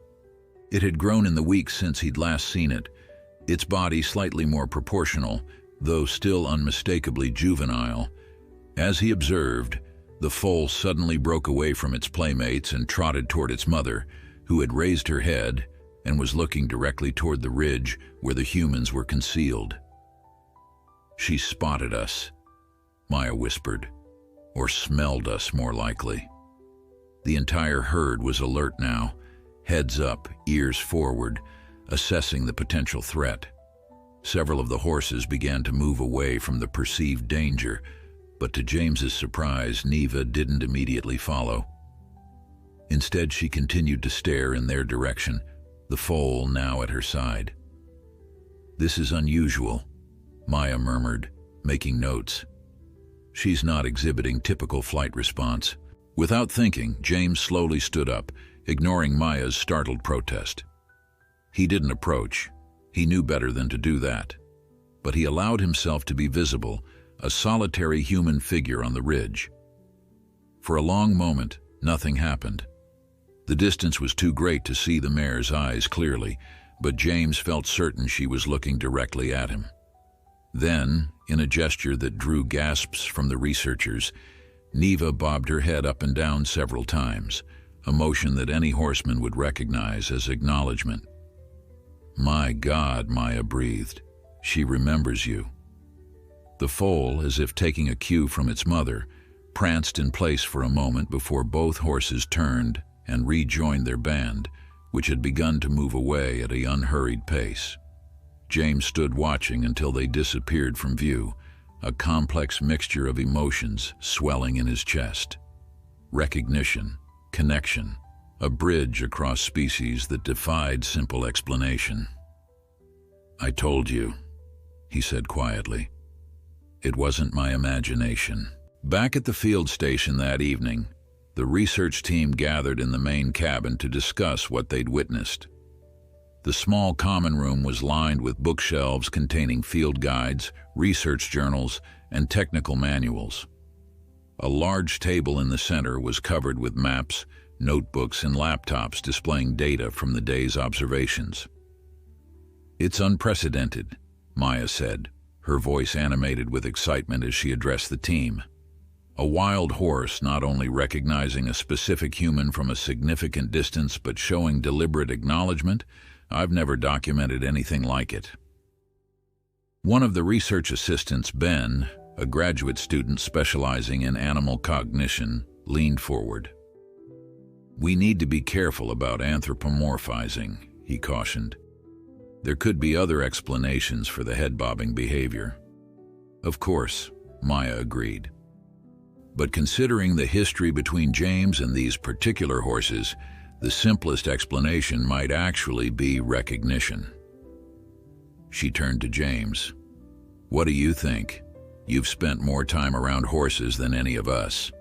It had grown in the weeks since he'd last seen it, its body slightly more proportional, though still unmistakably juvenile. As he observed, the foal suddenly broke away from its playmates and trotted toward its mother, who had raised her head and was looking directly toward the ridge where the humans were concealed. "She spotted us," Maya whispered, "or smelled us, more likely." The entire herd was alert now, heads up, ears forward, assessing the potential threat. Several of the horses began to move away from the perceived danger, but to James's surprise, Neva didn't immediately follow. Instead, she continued to stare in their direction, the foal now at her side. "This is unusual," Maya murmured, making notes. "She's not exhibiting typical flight response." Without thinking, James slowly stood up, ignoring Maya's startled protest. He didn't approach. He knew better than to do that. But he allowed himself to be visible, a solitary human figure on the ridge. For a long moment, nothing happened. The distance was too great to see the mare's eyes clearly, but James felt certain she was looking directly at him. Then, in a gesture that drew gasps from the researchers, Neva bobbed her head up and down several times, a motion that any horseman would recognize as acknowledgement. "My God," Maya breathed. "She remembers you." The foal, as if taking a cue from its mother, pranced in place for a moment before both horses turned and rejoined their band, which had begun to move away at an unhurried pace. James stood watching until they disappeared from view, a complex mixture of emotions swelling in his chest. Recognition, connection, a bridge across species that defied simple explanation. "I told you," he said quietly. "It wasn't my imagination." Back at the field station that evening, the research team gathered in the main cabin to discuss what they'd witnessed. The small common room was lined with bookshelves containing field guides, research journals, and technical manuals. A large table in the center was covered with maps, notebooks, and laptops displaying data from the day's observations. "It's unprecedented," Maya said, her voice animated with excitement as she addressed the team. "A wild horse not only recognizing a specific human from a significant distance but showing deliberate acknowledgement. I've never documented anything like it." One of the research assistants, Ben, a graduate student specializing in animal cognition, leaned forward. "We need to be careful about anthropomorphizing," he cautioned. "There could be other explanations for the head-bobbing behavior." "Of course," Maya agreed. "But considering the history between James and these particular horses, the simplest explanation might actually be recognition." She turned to James. "What do you think? You've spent more time around horses than any of us."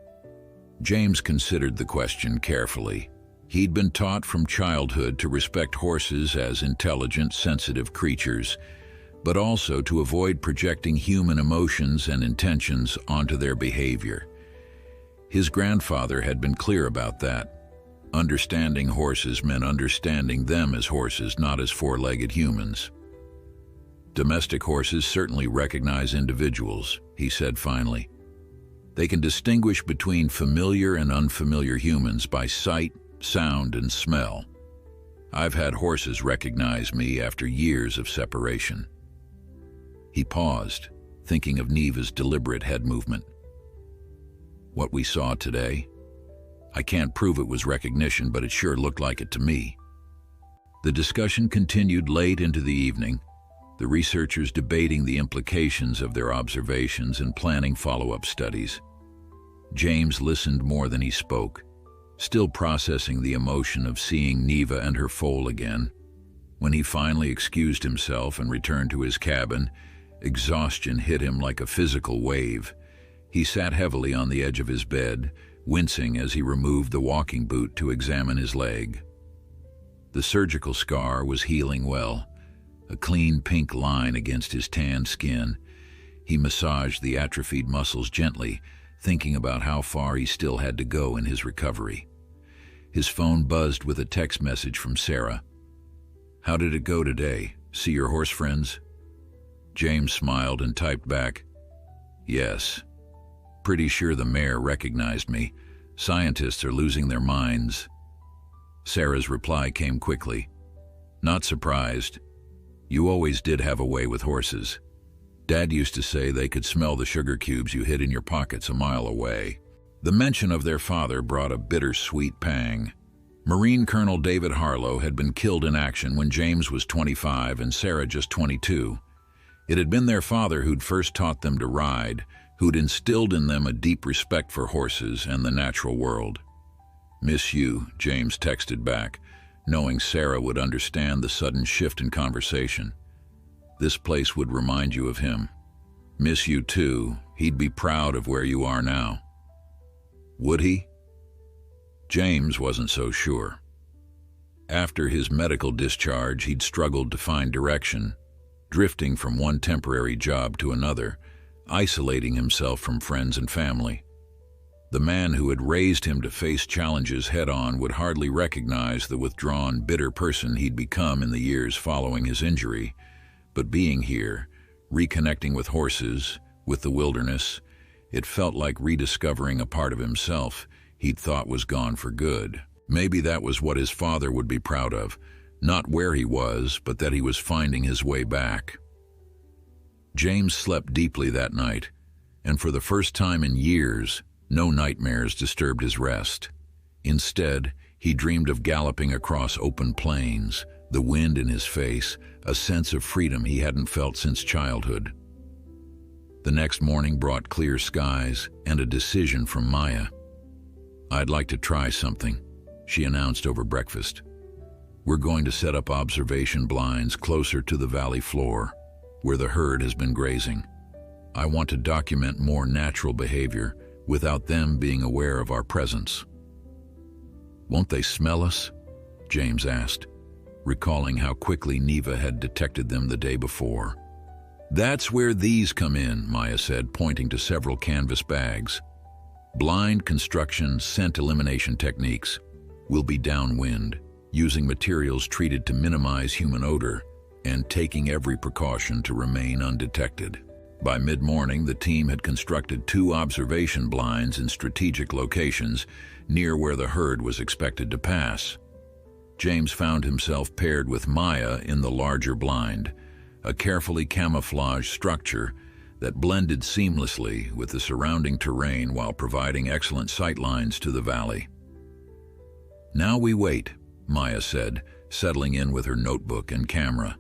James considered the question carefully. He'd been taught from childhood to respect horses as intelligent, sensitive creatures, but also to avoid projecting human emotions and intentions onto their behavior. His grandfather had been clear about that. Understanding horses meant understanding them as horses, not as four-legged humans. "Domestic horses certainly recognize individuals," he said finally. "They can distinguish between familiar and unfamiliar humans by sight, sound, and smell. I've had horses recognize me after years of separation." He paused, thinking of Neva's deliberate head movement. "What we saw today? I can't prove it was recognition, but it sure looked like it to me." The discussion continued late into the evening, the researchers debating the implications of their observations and planning follow-up studies. James listened more than he spoke, still processing the emotion of seeing Neva and her foal again. When he finally excused himself and returned to his cabin, exhaustion hit him like a physical wave. He sat heavily on the edge of his bed, wincing as he removed the walking boot to examine his leg. The surgical scar was healing well, a clean pink line against his tanned skin. He massaged the atrophied muscles gently, thinking about how far he still had to go in his recovery. His phone buzzed with a text message from Sarah. "How did it go today? See your horse friends?" James smiled and typed back, "Yes. Pretty sure the mayor recognized me. Scientists are losing their minds." Sarah's reply came quickly. "Not surprised. You always did have a way with horses. Dad used to say they could smell the sugar cubes you hid in your pockets a mile away." The mention of their father brought a bittersweet pang. Marine Colonel David Harlow had been killed in action when James was 25 and Sarah just 22. It had been their father who'd first taught them to ride, who'd instilled in them a deep respect for horses and the natural world. "Miss you," James texted back, knowing Sarah would understand the sudden shift in conversation. "This place would remind you of him. Miss you too. He'd be proud of where you are now." Would he? James wasn't so sure. After his medical discharge, he'd struggled to find direction, drifting from one temporary job to another, isolating himself from friends and family. The man who had raised him to face challenges head-on would hardly recognize the withdrawn, bitter person he'd become in the years following his injury. But being here, reconnecting with horses, with the wilderness, it felt like rediscovering a part of himself he'd thought was gone for good. Maybe that was what his father would be proud of, not where he was, but that he was finding his way back. James slept deeply that night, and for the first time in years, no nightmares disturbed his rest. Instead, he dreamed of galloping across open plains, the wind in his face, a sense of freedom he hadn't felt since childhood. The next morning brought clear skies and a decision from Maya. "I'd like to try something," she announced over breakfast. "We're going to set up observation blinds closer to the valley floor, where the herd has been grazing. I want to document more natural behavior without them being aware of our presence." "Won't they smell us?" James asked, recalling how quickly Neva had detected them the day before. "That's where these come in," Maya said, pointing to several canvas bags. "Blind construction scent elimination techniques. We'll be downwind, using materials treated to minimize human odor, and taking every precaution to remain undetected." By mid-morning, the team had constructed 2 observation blinds in strategic locations near where the herd was expected to pass. James found himself paired with Maya in the larger blind, a carefully camouflaged structure that blended seamlessly with the surrounding terrain while providing excellent sightlines to the valley. "Now we wait," Maya said, settling in with her notebook and camera.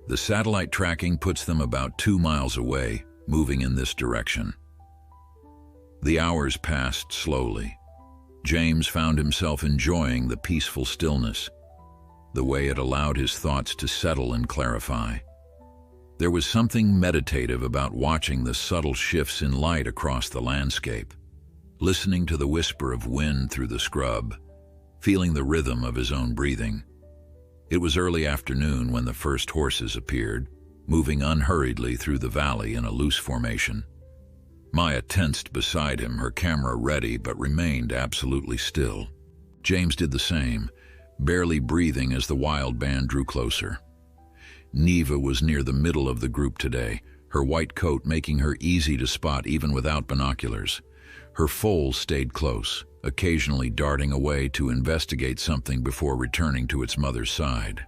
"The satellite tracking puts them about 2 miles away, moving in this direction." The hours passed slowly. James found himself enjoying the peaceful stillness, the way it allowed his thoughts to settle and clarify. There was something meditative about watching the subtle shifts in light across the landscape, listening to the whisper of wind through the scrub, feeling the rhythm of his own breathing. It was early afternoon when the first horses appeared, moving unhurriedly through the valley in a loose formation. Maya tensed beside him, her camera ready, but remained absolutely still. James did the same, barely breathing as the wild band drew closer. Neva was near the middle of the group today, her white coat making her easy to spot even without binoculars. Her foal stayed close, occasionally darting away to investigate something before returning to its mother's side.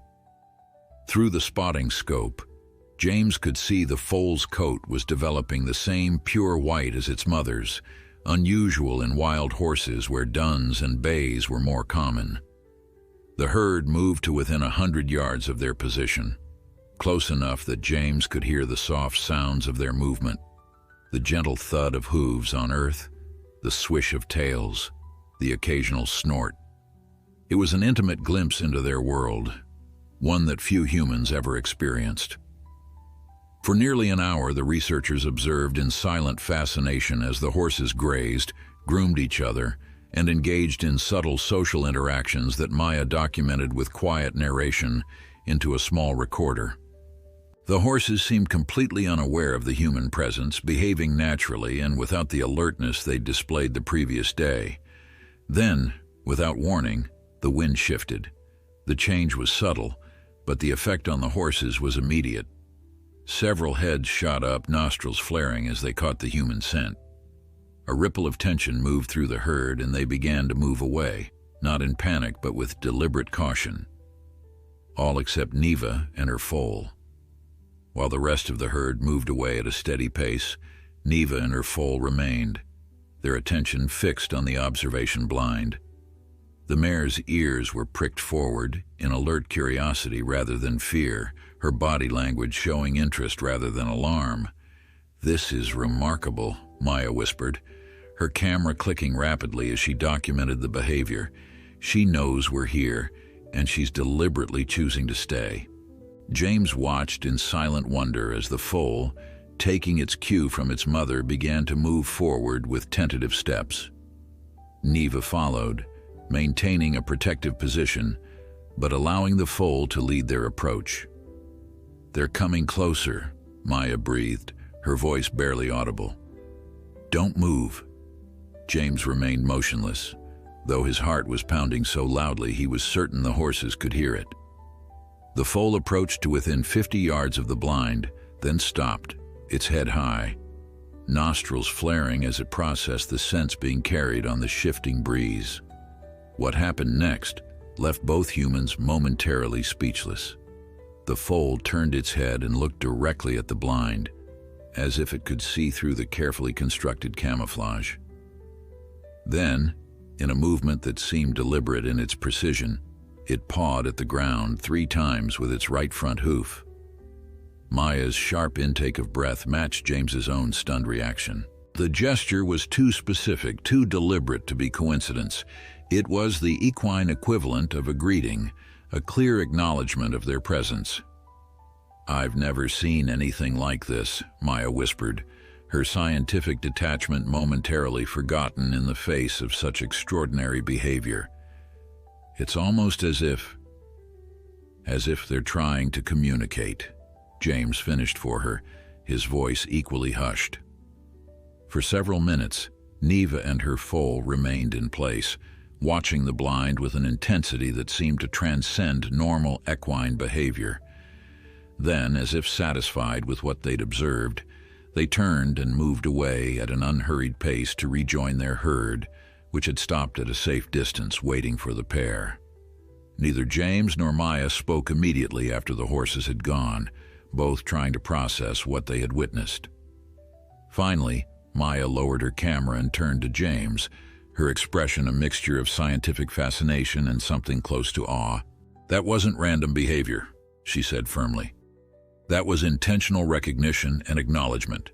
Through the spotting scope, James could see the foal's coat was developing the same pure white as its mother's, unusual in wild horses where duns and bays were more common. The herd moved to within 100 yards of their position, close enough that James could hear the soft sounds of their movement, the gentle thud of hooves on earth, the swish of tails, the occasional snort. It was an intimate glimpse into their world, one that few humans ever experienced. For nearly an hour, the researchers observed in silent fascination as the horses grazed, groomed each other, and engaged in subtle social interactions that Maya documented with quiet narration into a small recorder. The horses seemed completely unaware of the human presence, behaving naturally and without the alertness they'd displayed the previous day. Then, without warning, the wind shifted. The change was subtle, but the effect on the horses was immediate. Several heads shot up, nostrils flaring as they caught the human scent. A ripple of tension moved through the herd, and they began to move away, not in panic but with deliberate caution. All except Neva and her foal. While the rest of the herd moved away at a steady pace, Neva and her foal remained, their attention fixed on the observation blind. The mare's ears were pricked forward in alert curiosity rather than fear, her body language showing interest rather than alarm. "This is remarkable," Maya whispered, her camera clicking rapidly as she documented the behavior. "She knows we're here, and she's deliberately choosing to stay." James watched in silent wonder as the foal, taking its cue from its mother, began to move forward with tentative steps. Neva followed, maintaining a protective position, but allowing the foal to lead their approach. "They're coming closer," Maya breathed, her voice barely audible. "Don't move." James remained motionless, though his heart was pounding so loudly he was certain the horses could hear it. The foal approached to within 50 yards of the blind, then stopped, its head high, nostrils flaring as it processed the scents being carried on the shifting breeze. What happened next left both humans momentarily speechless. The foal turned its head and looked directly at the blind, as if it could see through the carefully constructed camouflage. Then, in a movement that seemed deliberate in its precision, it pawed at the ground 3 times with its right front hoof. Maya's sharp intake of breath matched James's own stunned reaction. The gesture was too specific, too deliberate to be coincidence. It was the equine equivalent of a greeting, a clear acknowledgement of their presence. "I've never seen anything like this," Maya whispered, her scientific detachment momentarily forgotten in the face of such extraordinary behavior. "It's almost as if they're trying to communicate," James finished for her, his voice equally hushed. For several minutes, Neva and her foal remained in place, watching the blind with an intensity that seemed to transcend normal equine behavior. Then, as if satisfied with what they'd observed, they turned and moved away at an unhurried pace to rejoin their herd, which had stopped at a safe distance waiting for the pair. Neither James nor Maya spoke immediately after the horses had gone, both trying to process what they had witnessed. Finally, Maya lowered her camera and turned to James, her expression a mixture of scientific fascination and something close to awe. "That wasn't random behavior," she said firmly. "That was intentional recognition and acknowledgement.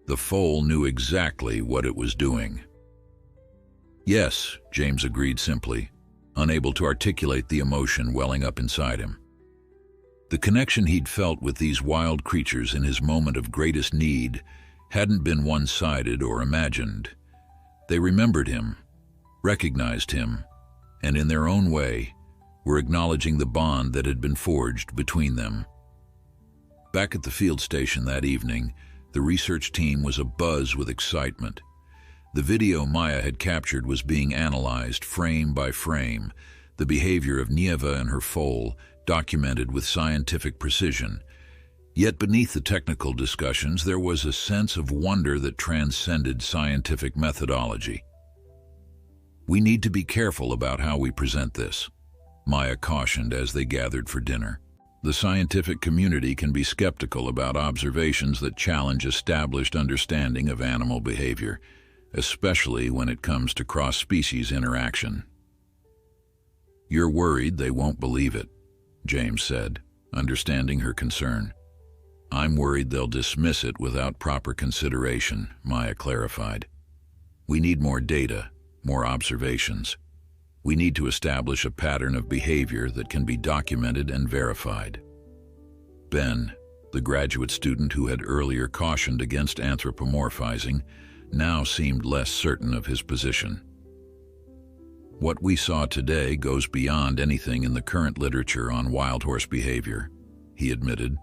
The foal knew exactly what it was doing." "Yes," James agreed simply, unable to articulate the emotion welling up inside him. The connection he'd felt with these wild creatures in his moment of greatest need hadn't been one-sided or imagined. They remembered him, recognized him, and in their own way were acknowledging the bond that had been forged between them. Back at the field station that evening, the research team was abuzz with excitement. The video Maya had captured was being analyzed frame by frame, the behavior of Neva and her foal documented with scientific precision. Yet beneath the technical discussions, there was a sense of wonder that transcended scientific methodology. "We need to be careful about how we present this," Maya cautioned as they gathered for dinner. "The scientific community can be skeptical about observations that challenge established understanding of animal behavior, especially when it comes to cross-species interaction." "You're worried they won't believe it," James said, understanding her concern. "I'm worried they'll dismiss it without proper consideration," Maya clarified. "We need more data, more observations. We need to establish a pattern of behavior that can be documented and verified." Ben, the graduate student who had earlier cautioned against anthropomorphizing, now seemed less certain of his position. "What we saw today goes beyond anything in the current literature on wild horse behavior," he admitted.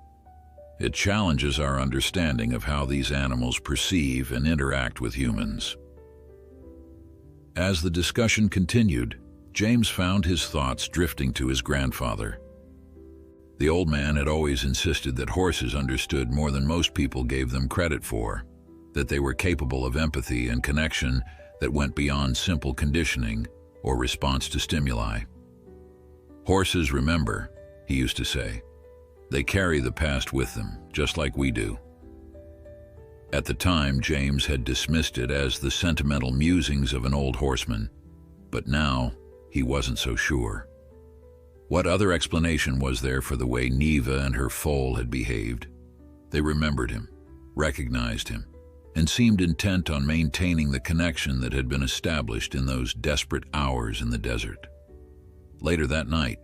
"It challenges our understanding of how these animals perceive and interact with humans." As the discussion continued, James found his thoughts drifting to his grandfather. The old man had always insisted that horses understood more than most people gave them credit for, that they were capable of empathy and connection that went beyond simple conditioning or response to stimuli. Horses remember, he used to say. They carry the past with them, just like we do. At the time, James had dismissed it as the sentimental musings of an old horseman, but now he wasn't so sure. What other explanation was there for the way Neva and her foal had behaved? They remembered him, recognized him, and seemed intent on maintaining the connection that had been established in those desperate hours in the desert. Later that night,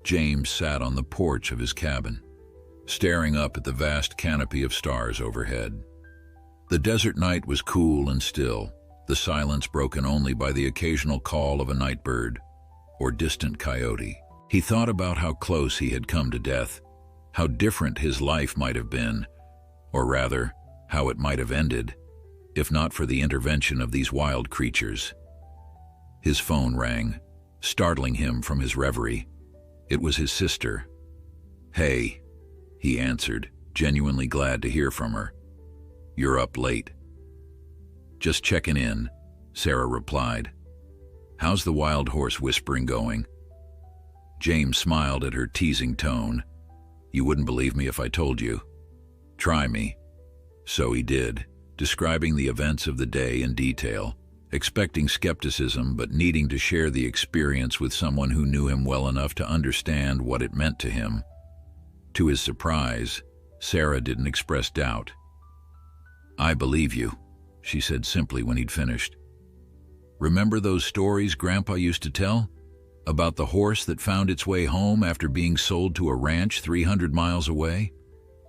James sat on the porch of his cabin, staring up at the vast canopy of stars overhead. The desert night was cool and still, the silence broken only by the occasional call of a night bird or distant coyote. He thought about how close he had come to death, how different his life might have been, or rather, how it might have ended, if not for the intervention of these wild creatures. His phone rang, startling him from his reverie. It was his sister. "Hey," he answered, genuinely glad to hear from her. "You're up late." "Just checking in," Sarah replied. "How's the wild horse whispering going?" James smiled at her teasing tone. "You wouldn't believe me if I told you. Try me." So he did, describing the events of the day in detail, expecting skepticism but needing to share the experience with someone who knew him well enough to understand what it meant to him. To his surprise, Sarah didn't express doubt. "I believe you," she said simply when he'd finished. "Remember those stories Grandpa used to tell? About the horse that found its way home after being sold to a ranch 300 miles away?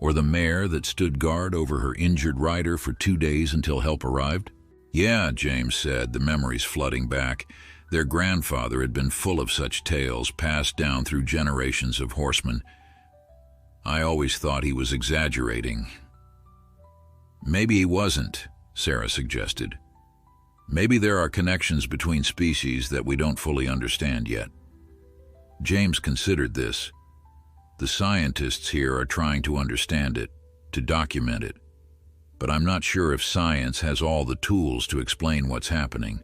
Or the mare that stood guard over her injured rider for 2 days until help arrived?" "Yeah," James said, the memories flooding back. Their grandfather had been full of such tales passed down through generations of horsemen. "I always thought he was exaggerating." "Maybe he wasn't," Sarah suggested. "Maybe there are connections between species that we don't fully understand yet." James considered this. The scientists here are trying to understand it, to document it. But I'm not sure if science has all the tools to explain what's happening.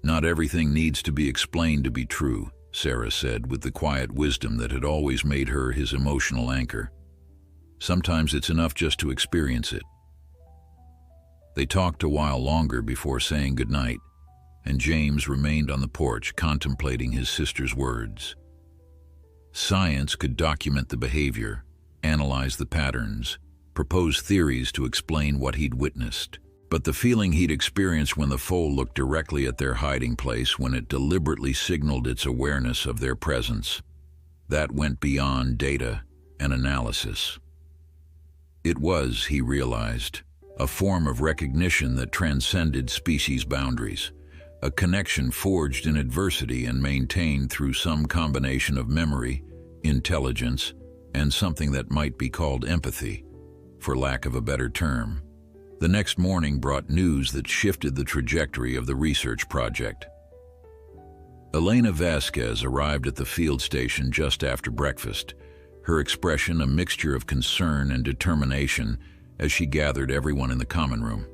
"Not everything needs to be explained to be true," Sarah said with the quiet wisdom that had always made her his emotional anchor. "Sometimes it's enough just to experience it." They talked a while longer before saying goodnight, and James remained on the porch contemplating his sister's words. Science could document the behavior, analyze the patterns, propose theories to explain what he'd witnessed. But the feeling he'd experienced when the foal looked directly at their hiding place, when it deliberately signaled its awareness of their presence, that went beyond data and analysis. It was, he realized, a form of recognition that transcended species boundaries, a connection forged in adversity and maintained through some combination of memory, intelligence, and something that might be called empathy, for lack of a better term. The next morning brought news that shifted the trajectory of the research project. Elena Vasquez arrived at the field station just after breakfast, her expression a mixture of concern and determination as she gathered everyone in the common room.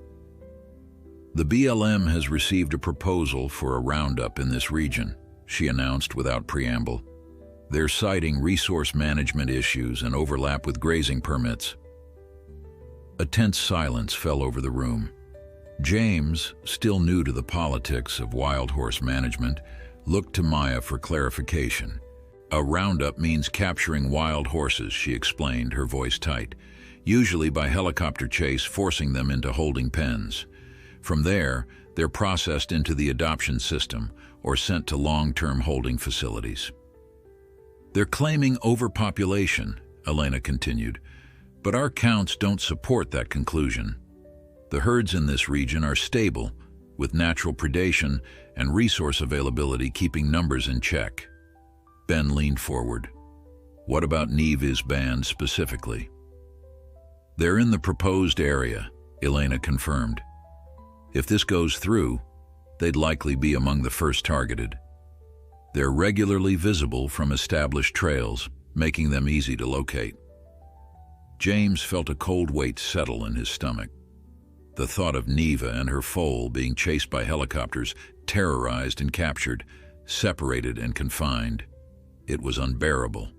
"The BLM has received a proposal for a roundup in this region," she announced without preamble. "They're citing resource management issues and overlap with grazing permits." A tense silence fell over the room. James, still new to the politics of wild horse management, looked to Maya for clarification. "A roundup means capturing wild horses," she explained, her voice tight, "usually by helicopter chase, forcing them into holding pens. From there, they're processed into the adoption system or sent to long-term holding facilities." "They're claiming overpopulation," Elena continued, "but our counts don't support that conclusion. The herds in this region are stable, with natural predation and resource availability keeping numbers in check." Ben leaned forward. "What about Neva's band specifically?" "They're in the proposed area," Elena confirmed. "If this goes through, they'd likely be among the first targeted. They're regularly visible from established trails, making them easy to locate. James felt a cold weight settle in his stomach. The thought of Neva and her foal being chased by helicopters, terrorized and captured, separated and confined. It was unbearable.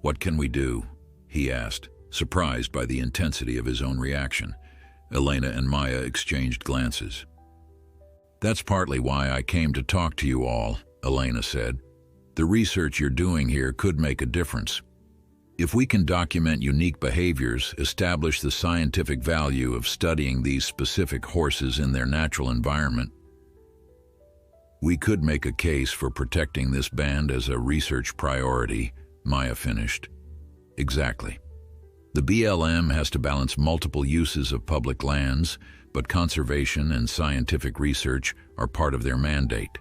"What can we do?" he asked, surprised by the intensity of his own reaction. Elena and Maya exchanged glances. "That's partly why I came to talk to you all," Elena said. "The research you're doing here could make a difference. If we can document unique behaviors, establish the scientific value of studying these specific horses in their natural environment, we could make a case for protecting this band as a research priority," Maya finished. "Exactly. The BLM has to balance multiple uses of public lands, but conservation and scientific research are part of their mandate.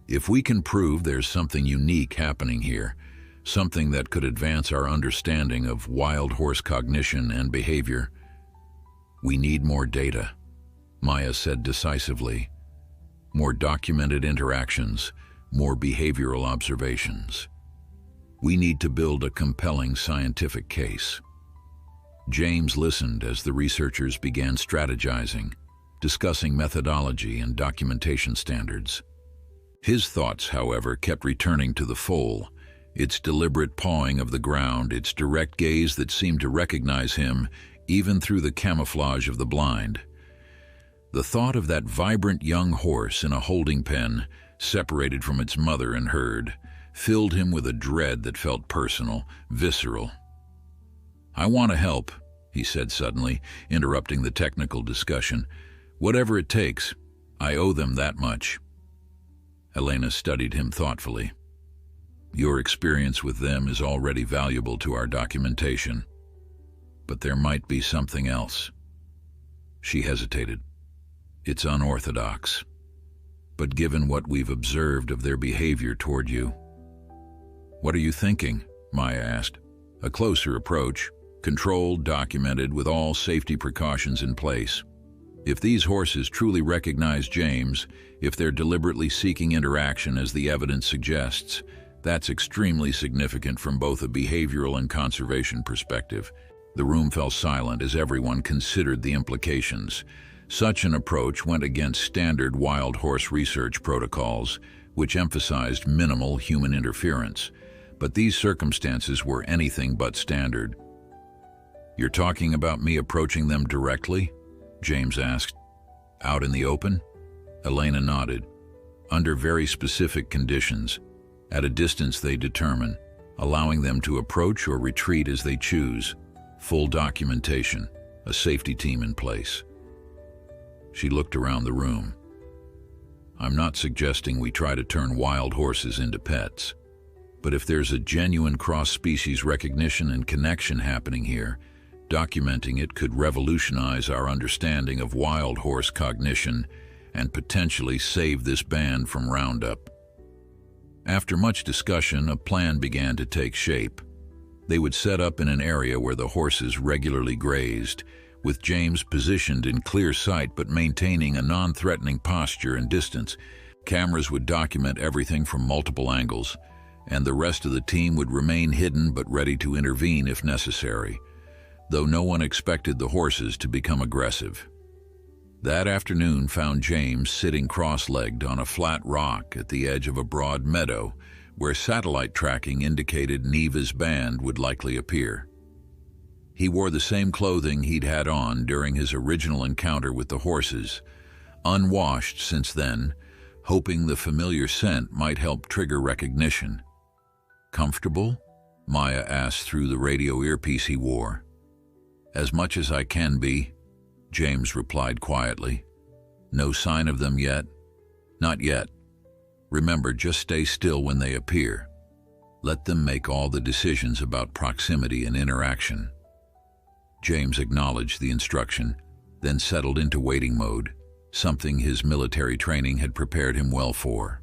If we can prove there's something unique happening here, something that could advance our understanding of wild horse cognition and behavior, we need more data," Maya said decisively. "More documented interactions, more behavioral observations. We need to build a compelling scientific case." James listened as the researchers began strategizing, discussing methodology and documentation standards. His thoughts, however, kept returning to the foal, its deliberate pawing of the ground, its direct gaze that seemed to recognize him even through the camouflage of the blind. The thought of that vibrant young horse in a holding pen, separated from its mother and herd, filled him with a dread that felt personal, visceral. "I want to help," he said suddenly, interrupting the technical discussion. "Whatever it takes, I owe them that much." Elena studied him thoughtfully. "Your experience with them is already valuable to our documentation, but there might be something else." She hesitated. "It's unorthodox, but given what we've observed of their behavior toward you." "What are you thinking?" Maya asked. "A closer approach, controlled, documented, with all safety precautions in place. If these horses truly recognize James, if they're deliberately seeking interaction as the evidence suggests, that's extremely significant from both a behavioral and conservation perspective." The room fell silent as everyone considered the implications. Such an approach went against standard wild horse research protocols, which emphasized minimal human interference. But these circumstances were anything but standard. "You're talking about me approaching them directly?" James asked. "Out in the open?" Elena nodded. "Under very specific conditions, at a distance they determine, allowing them to approach or retreat as they choose. Full documentation, a safety team in place." She looked around the room. "I'm not suggesting we try to turn wild horses into pets, but if there's a genuine cross-species recognition and connection happening here, documenting it could revolutionize our understanding of wild horse cognition and potentially save this band from roundup." After much discussion, a plan began to take shape. They would set up in an area where the horses regularly grazed, with James positioned in clear sight but maintaining a non-threatening posture and distance. Cameras would document everything from multiple angles, and the rest of the team would remain hidden but ready to intervene if necessary, though no one expected the horses to become aggressive. That afternoon found James sitting cross-legged on a flat rock at the edge of a broad meadow where satellite tracking indicated Neva's band would likely appear. He wore the same clothing he'd had on during his original encounter with the horses, unwashed since then, hoping the familiar scent might help trigger recognition. "Comfortable?" Maya asked through the radio earpiece he wore. "As much as I can be," James replied quietly. "No sign of them yet?" "Not yet. Remember, just stay still when they appear. Let them make all the decisions about proximity and interaction." James acknowledged the instruction, then settled into waiting mode, something his military training had prepared him well for.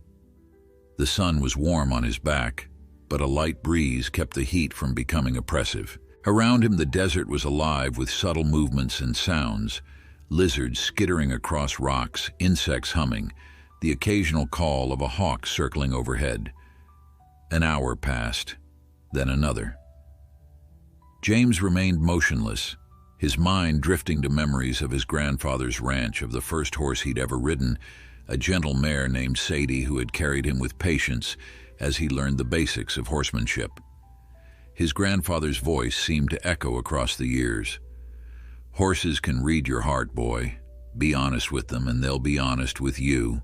The sun was warm on his back, but a light breeze kept the heat from becoming oppressive. Around him, the desert was alive with subtle movements and sounds, lizards skittering across rocks, insects humming, the occasional call of a hawk circling overhead. An hour passed. then another. James remained motionless, his mind drifting to memories of his grandfather's ranch, of the first horse he'd ever ridden, a gentle mare named Sadie who had carried him with patience as he learned the basics of horsemanship. His grandfather's voice seemed to echo across the years. "Horses can read your heart, boy. Be honest with them and they'll be honest with you."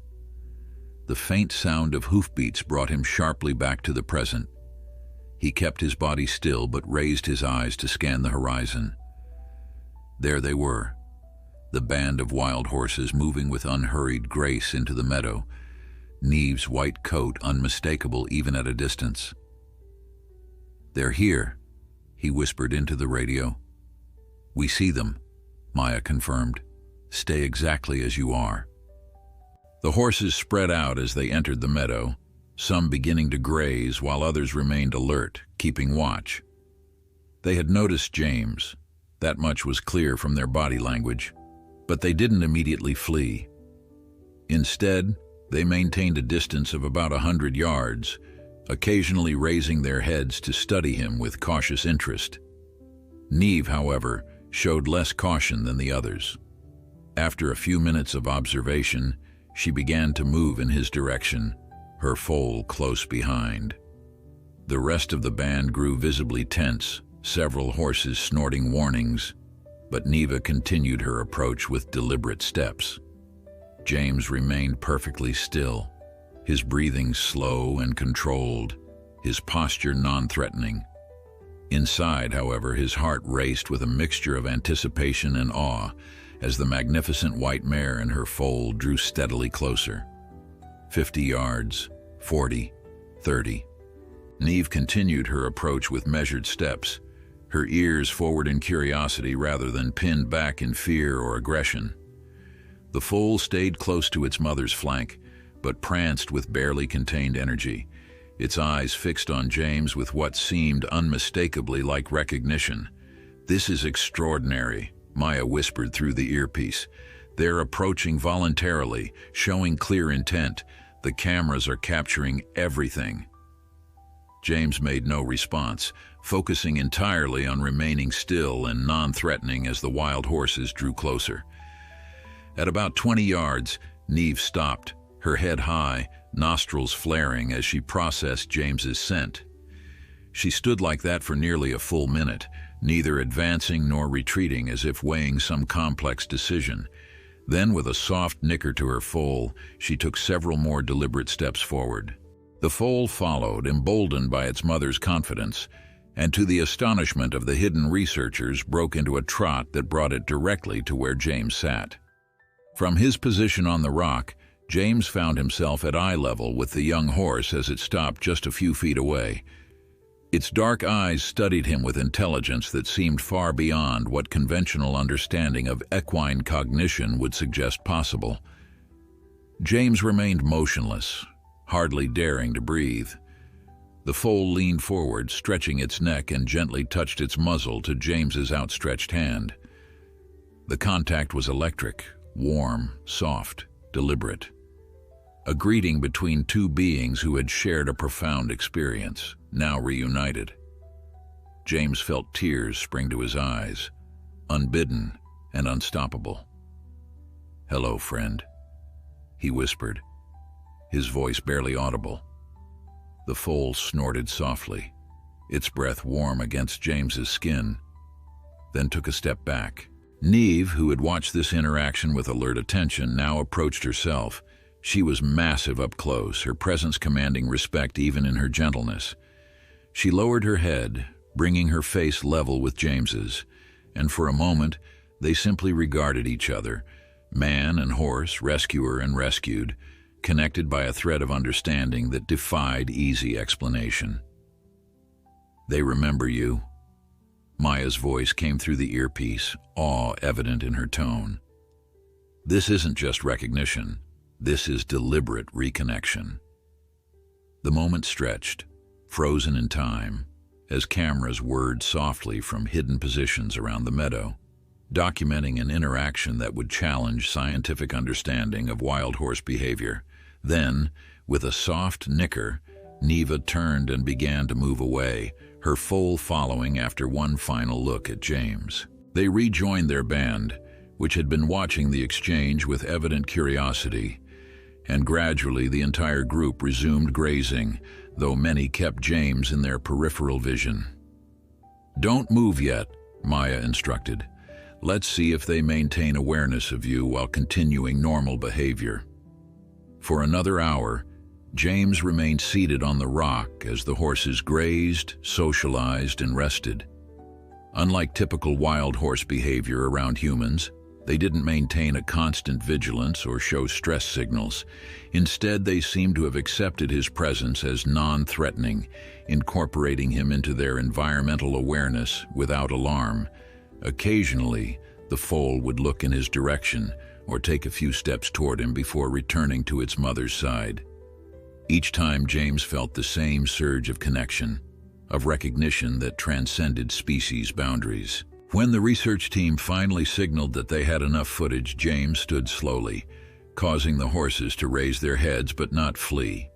The faint sound of hoofbeats brought him sharply back to the present. He kept his body still but raised his eyes to scan the horizon. There they were, the band of wild horses moving with unhurried grace into the meadow, Neve's white coat unmistakable even at a distance. "They're here," he whispered into the radio. "We see them," Maya confirmed. "Stay exactly as you are." The horses spread out as they entered the meadow, some beginning to graze while others remained alert, keeping watch. They had noticed James. That much was clear from their body language, but they didn't immediately flee. Instead, they maintained a distance of about 100 yards, occasionally raising their heads to study him with cautious interest. Neve, however, showed less caution than the others. After a few minutes of observation, she began to move in his direction, her foal close behind. The rest of the band grew visibly tense, several horses snorting warnings, but Neva continued her approach with deliberate steps. James remained perfectly still, his breathing slow and controlled, his posture non-threatening. Inside, however, his heart raced with a mixture of anticipation and awe as the magnificent white mare and her foal drew steadily closer. 50 yards, 40, 30. Neve continued her approach with measured steps, her ears forward in curiosity rather than pinned back in fear or aggression. The foal stayed close to its mother's flank, but pranced with barely contained energy, its eyes fixed on James with what seemed unmistakably like recognition. "This is extraordinary," Maya whispered through the earpiece. "They're approaching voluntarily, showing clear intent. The cameras are capturing everything." James made no response, focusing entirely on remaining still and non-threatening as the wild horses drew closer. At about 20 yards, Neve stopped, her head high, nostrils flaring as she processed James's scent. She stood like that for nearly a full minute, neither advancing nor retreating, as if weighing some complex decision. Then, with a soft nicker to her foal, she took several more deliberate steps forward. The foal followed, emboldened by its mother's confidence, and to the astonishment of the hidden researchers, broke into a trot that brought it directly to where James sat. From his position on the rock, James found himself at eye level with the young horse as it stopped just a few feet away. Its dark eyes studied him with intelligence that seemed far beyond what conventional understanding of equine cognition would suggest possible. James remained motionless, hardly daring to breathe. The foal leaned forward, stretching its neck, and gently touched its muzzle to James's outstretched hand. The contact was electric, warm, soft, deliberate. A greeting between two beings who had shared a profound experience, now reunited. James felt tears spring to his eyes, unbidden and unstoppable. "Hello, friend," he whispered, his voice barely audible. The foal snorted softly, its breath warm against James's skin, then took a step back. Neve, who had watched this interaction with alert attention, now approached herself. She was massive up close, her presence commanding respect even in her gentleness. She lowered her head, bringing her face level with James's, and for a moment they simply regarded each other, man and horse, rescuer and rescued, connected by a thread of understanding that defied easy explanation. "They remember you." Maya's voice came through the earpiece, awe evident in her tone. "This isn't just recognition. This is deliberate reconnection." The moment stretched, frozen in time, as cameras whirred softly from hidden positions around the meadow, documenting an interaction that would challenge scientific understanding of wild horse behavior. Then, with a soft nicker, Neva turned and began to move away, her foal following after one final look at James. They rejoined their band, which had been watching the exchange with evident curiosity, and gradually the entire group resumed grazing, though many kept James in their peripheral vision. "Don't move yet," Maya instructed. "Let's see if they maintain awareness of you while continuing normal behavior." For another hour, James remained seated on the rock as the horses grazed, socialized, and rested. Unlike typical wild horse behavior around humans, they didn't maintain a constant vigilance or show stress signals. Instead, they seemed to have accepted his presence as non-threatening, incorporating him into their environmental awareness without alarm. Occasionally, the foal would look in his direction or take a few steps toward him before returning to its mother's side. Each time, James felt the same surge of connection, of recognition that transcended species boundaries. When the research team finally signaled that they had enough footage, James stood slowly, causing the horses to raise their heads but not flee.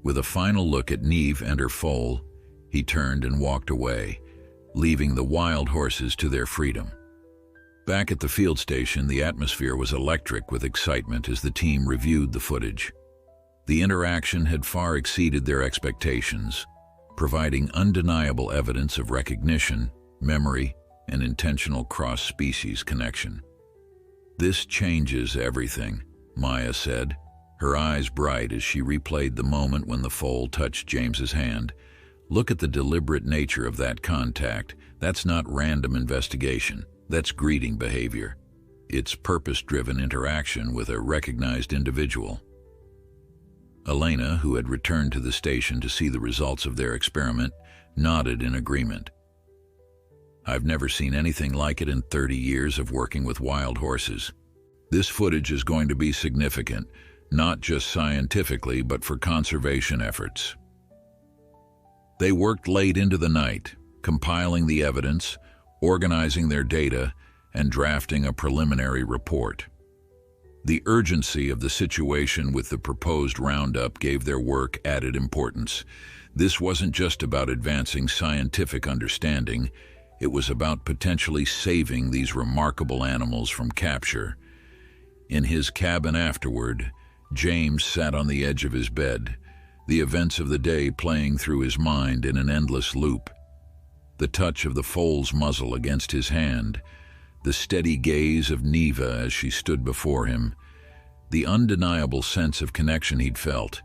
With a final look at Neve and her foal, he turned and walked away, leaving the wild horses to their freedom. Back at the field station, the atmosphere was electric with excitement as the team reviewed the footage. The interaction had far exceeded their expectations, providing undeniable evidence of recognition, memory, and intentional cross-species connection. "This changes everything," Maya said, her eyes bright as she replayed the moment when the foal touched James's hand. "Look at the deliberate nature of that contact. That's not random investigation. That's greeting behavior. It's purpose-driven interaction with a recognized individual." Elena, who had returned to the station to see the results of their experiment, nodded in agreement. "I've never seen anything like it in 30 years of working with wild horses. This footage is going to be significant, not just scientifically, but for conservation efforts." They worked late into the night, compiling the evidence, organizing their data, and drafting a preliminary report. The urgency of the situation with the proposed roundup gave their work added importance. This wasn't just about advancing scientific understanding, it was about potentially saving these remarkable animals from capture. In his cabin afterward, James sat on the edge of his bed, the events of the day playing through his mind in an endless loop. The touch of the foal's muzzle against his hand, the steady gaze of Neva as she stood before him, the undeniable sense of connection he'd felt.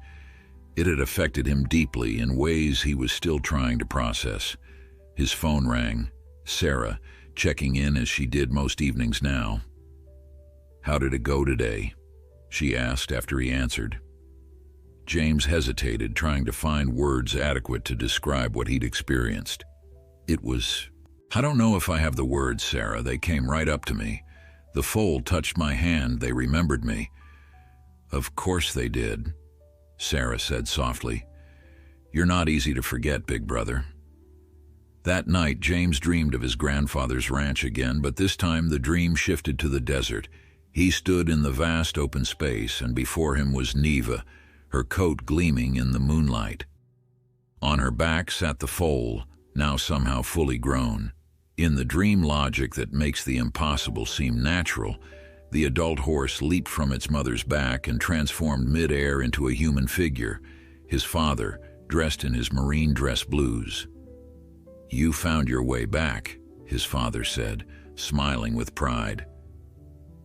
It had affected him deeply in ways he was still trying to process. His phone rang, Sarah, checking in as she did most evenings now. "How did it go today?" she asked after he answered. James hesitated, trying to find words adequate to describe what he'd experienced. "I don't know if I have the words, Sarah. They came right up to me. The foal touched my hand. They remembered me." "Of course they did," Sarah said softly. "You're not easy to forget, big brother." That night, James dreamed of his grandfather's ranch again, but this time the dream shifted to the desert. He stood in the vast open space, and before him was Neva, her coat gleaming in the moonlight. On her back sat the foal, now somehow fully grown. In the dream logic that makes the impossible seem natural, the adult horse leaped from its mother's back and transformed mid-air into a human figure, his father, dressed in his marine dress blues. "You found your way back," his father said, smiling with pride.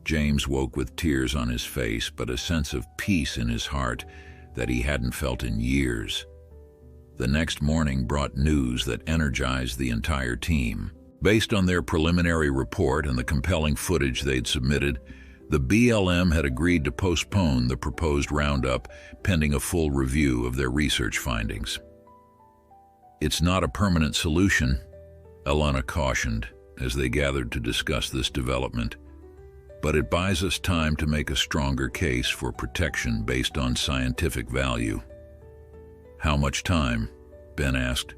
James woke with tears on his face, but a sense of peace in his heart that he hadn't felt in years. The next morning brought news that energized the entire team. Based on their preliminary report and the compelling footage they'd submitted, the BLM had agreed to postpone the proposed roundup pending a full review of their research findings. "It's not a permanent solution," Elena cautioned as they gathered to discuss this development, "but it buys us time to make a stronger case for protection based on scientific value." "How much time?" Ben asked.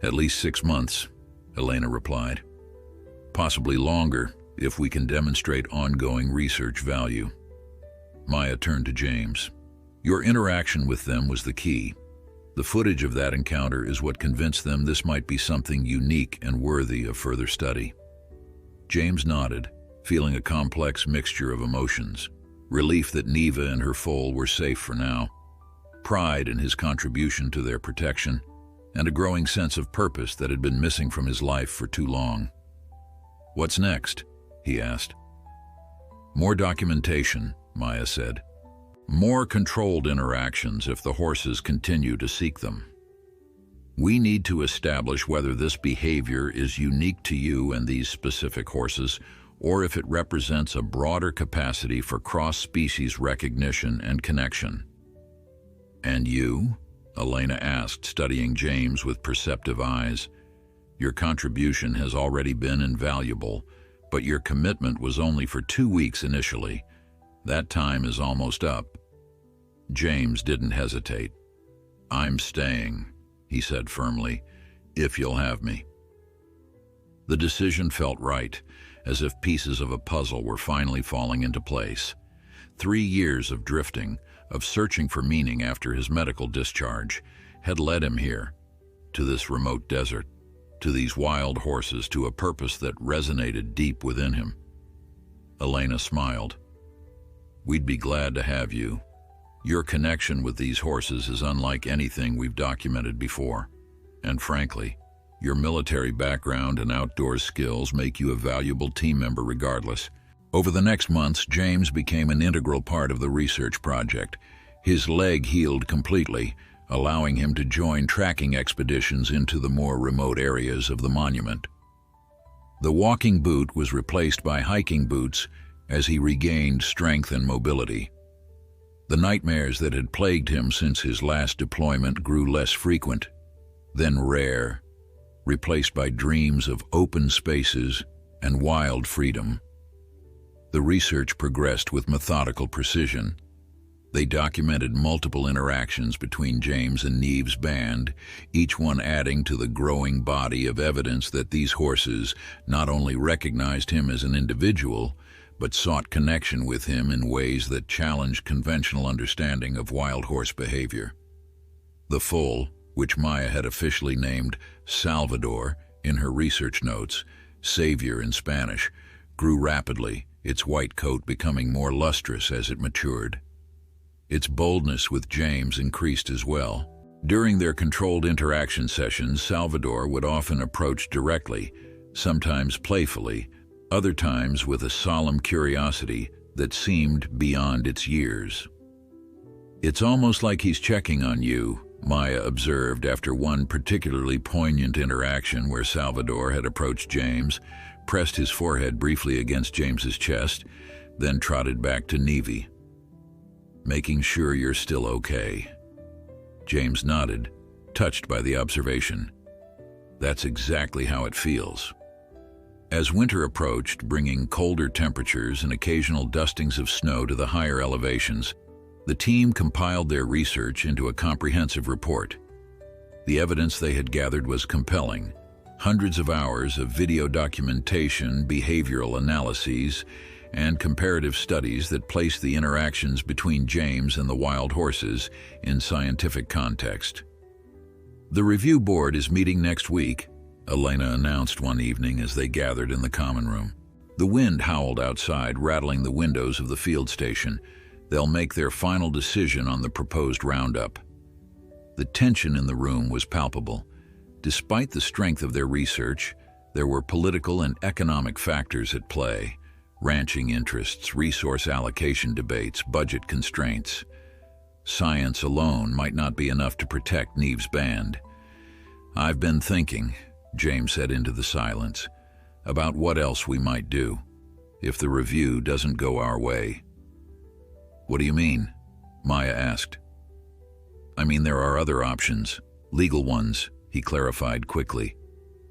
"At least 6 months," Elena replied. "Possibly longer if we can demonstrate ongoing research value." Maya turned to James. "Your interaction with them was the key. The footage of that encounter is what convinced them this might be something unique and worthy of further study. James nodded, feeling a complex mixture of emotions. Relief that Neva and her foal were safe for now, pride in his contribution to their protection, and a growing sense of purpose that had been missing from his life for too long. "What's next?" he asked. "More documentation," Maya said. "More controlled interactions if the horses continue to seek them. We need to establish whether this behavior is unique to you and these specific horses, or if it represents a broader capacity for cross-species recognition and connection." "And you?" Elena asked, studying James with perceptive eyes. "Your contribution has already been invaluable, but your commitment was only for 2 weeks initially. That time is almost up." James didn't hesitate. "I'm staying," he said firmly, "if you'll have me." The decision felt right, as if pieces of a puzzle were finally falling into place. 3 years of drifting, of searching for meaning after his medical discharge, had led him here, to this remote desert, to these wild horses, to a purpose that resonated deep within him. Elena smiled. "We'd be glad to have you. Your connection with these horses is unlike anything we've documented before. And frankly, your military background and outdoor skills make you a valuable team member regardless." Over the next months, James became an integral part of the research project. His leg healed completely, allowing him to join tracking expeditions into the more remote areas of the monument. The walking boot was replaced by hiking boots as he regained strength and mobility. The nightmares that had plagued him since his last deployment grew less frequent, then rare, replaced by dreams of open spaces and wild freedom. The research progressed with methodical precision. They documented multiple interactions between James and Neve's band, each one adding to the growing body of evidence that these horses not only recognized him as an individual, but sought connection with him in ways that challenged conventional understanding of wild horse behavior. The foal, which Maya had officially named Salvador in her research notes, Savior in Spanish, grew rapidly, its white coat becoming more lustrous as it matured. Its boldness with James increased as well. During their controlled interaction sessions, Salvador would often approach directly, sometimes playfully, other times with a solemn curiosity that seemed beyond its years. "It's almost like he's checking on you," Maya observed after one particularly poignant interaction where Salvador had approached James, pressed his forehead briefly against James's chest, then trotted back to Neve. "Making sure you're still okay." James nodded, touched by the observation. "That's exactly how it feels." As winter approached, bringing colder temperatures and occasional dustings of snow to the higher elevations, the team compiled their research into a comprehensive report. The evidence they had gathered was compelling. Hundreds of hours of video documentation, behavioral analyses, and comparative studies that placed the interactions between James and the wild horses in scientific context. "The review board is meeting next week," Elena announced one evening as they gathered in the common room. The wind howled outside, rattling the windows of the field station. They'll make their final decision on the proposed roundup. The tension in the room was palpable. Despite the strength of their research, there were political and economic factors at play: ranching interests, resource allocation debates, budget constraints. Science alone might not be enough to protect Neve's band. "I've been thinking," James said into the silence, "about what else we might do if the review doesn't go our way." "What do you mean?" Maya asked. "I mean, there are other options, legal ones," he clarified quickly.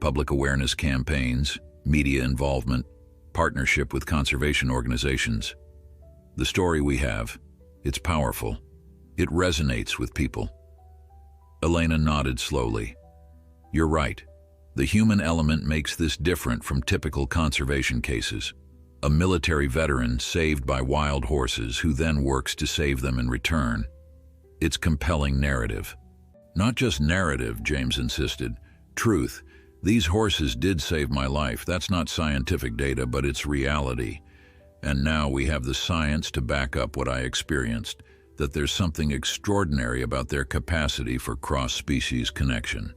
"Public awareness campaigns, media involvement, partnership with conservation organizations. The story we have, it's powerful. It resonates with people." Elena nodded slowly. "You're right. The human element makes this different from typical conservation cases. A military veteran saved by wild horses who then works to save them in return. It's compelling narrative. Not just narrative, James insisted. Truth. These horses did save my life. That's not scientific data, but it's reality. And now we have the science to back up what I experienced, that there's something extraordinary about their capacity for cross-species connection.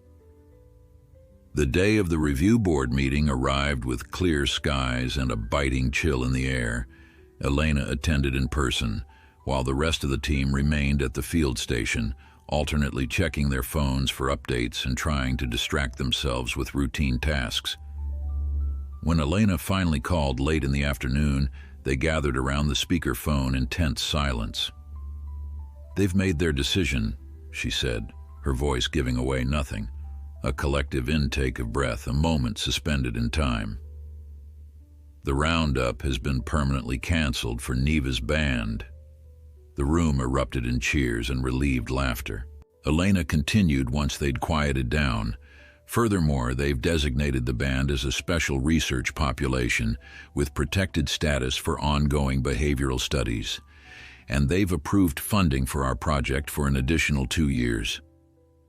The day of the review board meeting arrived with clear skies and a biting chill in the air. Elena attended in person, while the rest of the team remained at the field station, alternately checking their phones for updates and trying to distract themselves with routine tasks. When Elena finally called late in the afternoon, they gathered around the speakerphone in tense silence. "They've made their decision," she said, her voice giving away nothing. A collective intake of breath, a moment suspended in time. "The roundup has been permanently canceled for Neva's band." The room erupted in cheers and relieved laughter. Elena continued once they'd quieted down. "Furthermore, they've designated the band as a special research population with protected status for ongoing behavioral studies. And they've approved funding for our project for an additional 2 years."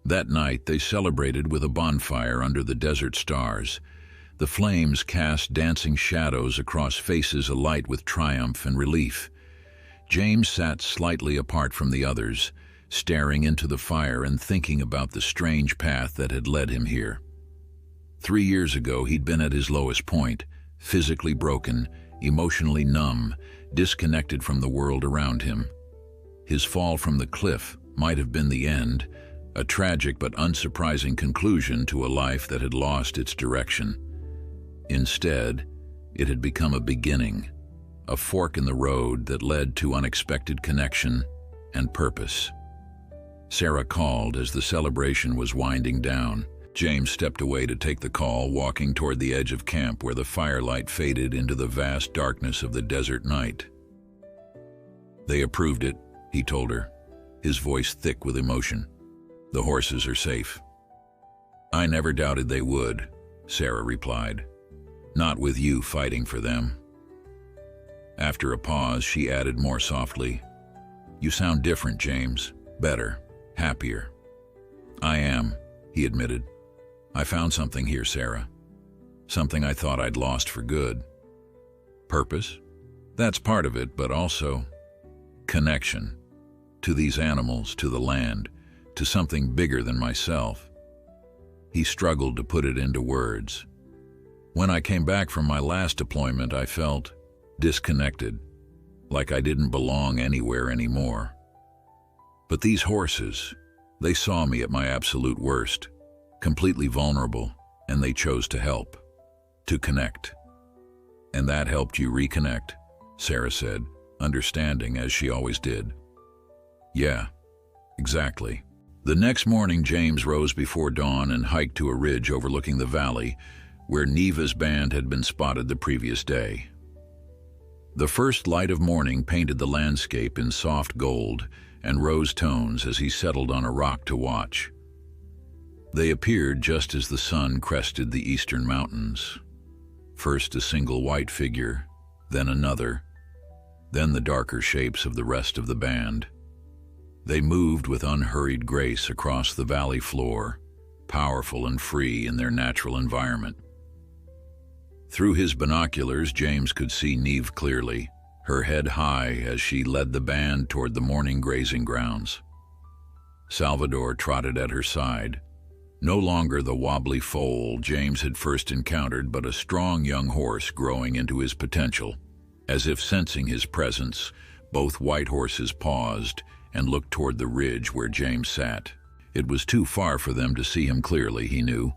That night, they celebrated with a bonfire under the desert stars. The flames cast dancing shadows across faces alight with triumph and relief. James sat slightly apart from the others, staring into the fire and thinking about the strange path that had led him here. 3 years ago, he'd been at his lowest point, physically broken, emotionally numb, disconnected from the world around him. His fall from the cliff might have been the end, a tragic but unsurprising conclusion to a life that had lost its direction. Instead, it had become a beginning, a fork in the road that led to unexpected connection and purpose. Sarah called as the celebration was winding down. James stepped away to take the call, walking toward the edge of camp where the firelight faded into the vast darkness of the desert night. "They approved it," he told her, his voice thick with emotion. "The horses are safe." "I never doubted they would," Sarah replied. "Not with you fighting for them." After a pause, she added more softly, "You sound different, James. Better, happier." "I am," he admitted. "I found something here, Sarah. Something I thought I'd lost for good. Purpose? That's part of it, but also connection. To these animals, to the land, to something bigger than myself." He struggled to put it into words. "When I came back from my last deployment, I felt disconnected, like I didn't belong anywhere anymore. But these horses, they saw me at my absolute worst, completely vulnerable, and they chose to help, to connect." "And that helped you reconnect," Sarah said, understanding as she always did. "Yeah, exactly." The next morning, James rose before dawn and hiked to a ridge overlooking the valley where Neva's band had been spotted the previous day. The first light of morning painted the landscape in soft gold and rose tones as he settled on a rock to watch. They appeared just as the sun crested the eastern mountains. First a single white figure, then another, then the darker shapes of the rest of the band. They moved with unhurried grace across the valley floor, powerful and free in their natural environment. Through his binoculars, James could see Neve clearly, her head high as she led the band toward the morning grazing grounds. Salvador trotted at her side, no longer the wobbly foal James had first encountered, but a strong young horse growing into his potential. As if sensing his presence, both white horses paused and looked toward the ridge where James sat. It was too far for them to see him clearly, he knew,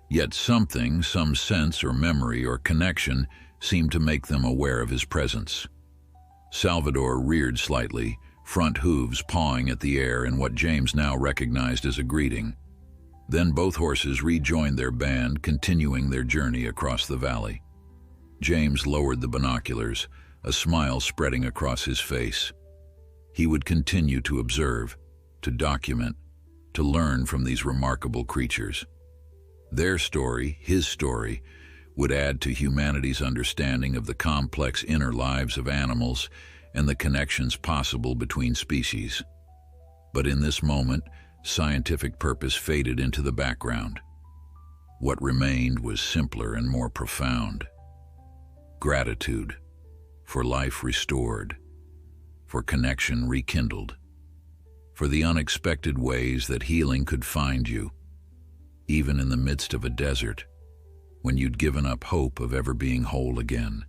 yet something, some sense or memory or connection, seemed to make them aware of his presence. Salvador reared slightly, front hooves pawing at the air in what James now recognized as a greeting. Then both horses rejoined their band, continuing their journey across the valley. James lowered the binoculars, a smile spreading across his face. He would continue to observe, to document, to learn from these remarkable creatures. Their story, his story, would add to humanity's understanding of the complex inner lives of animals and the connections possible between species. But in this moment, scientific purpose faded into the background. What remained was simpler and more profound. Gratitude for life restored, for connection rekindled, for the unexpected ways that healing could find you, even in the midst of a desert, when you'd given up hope of ever being whole again.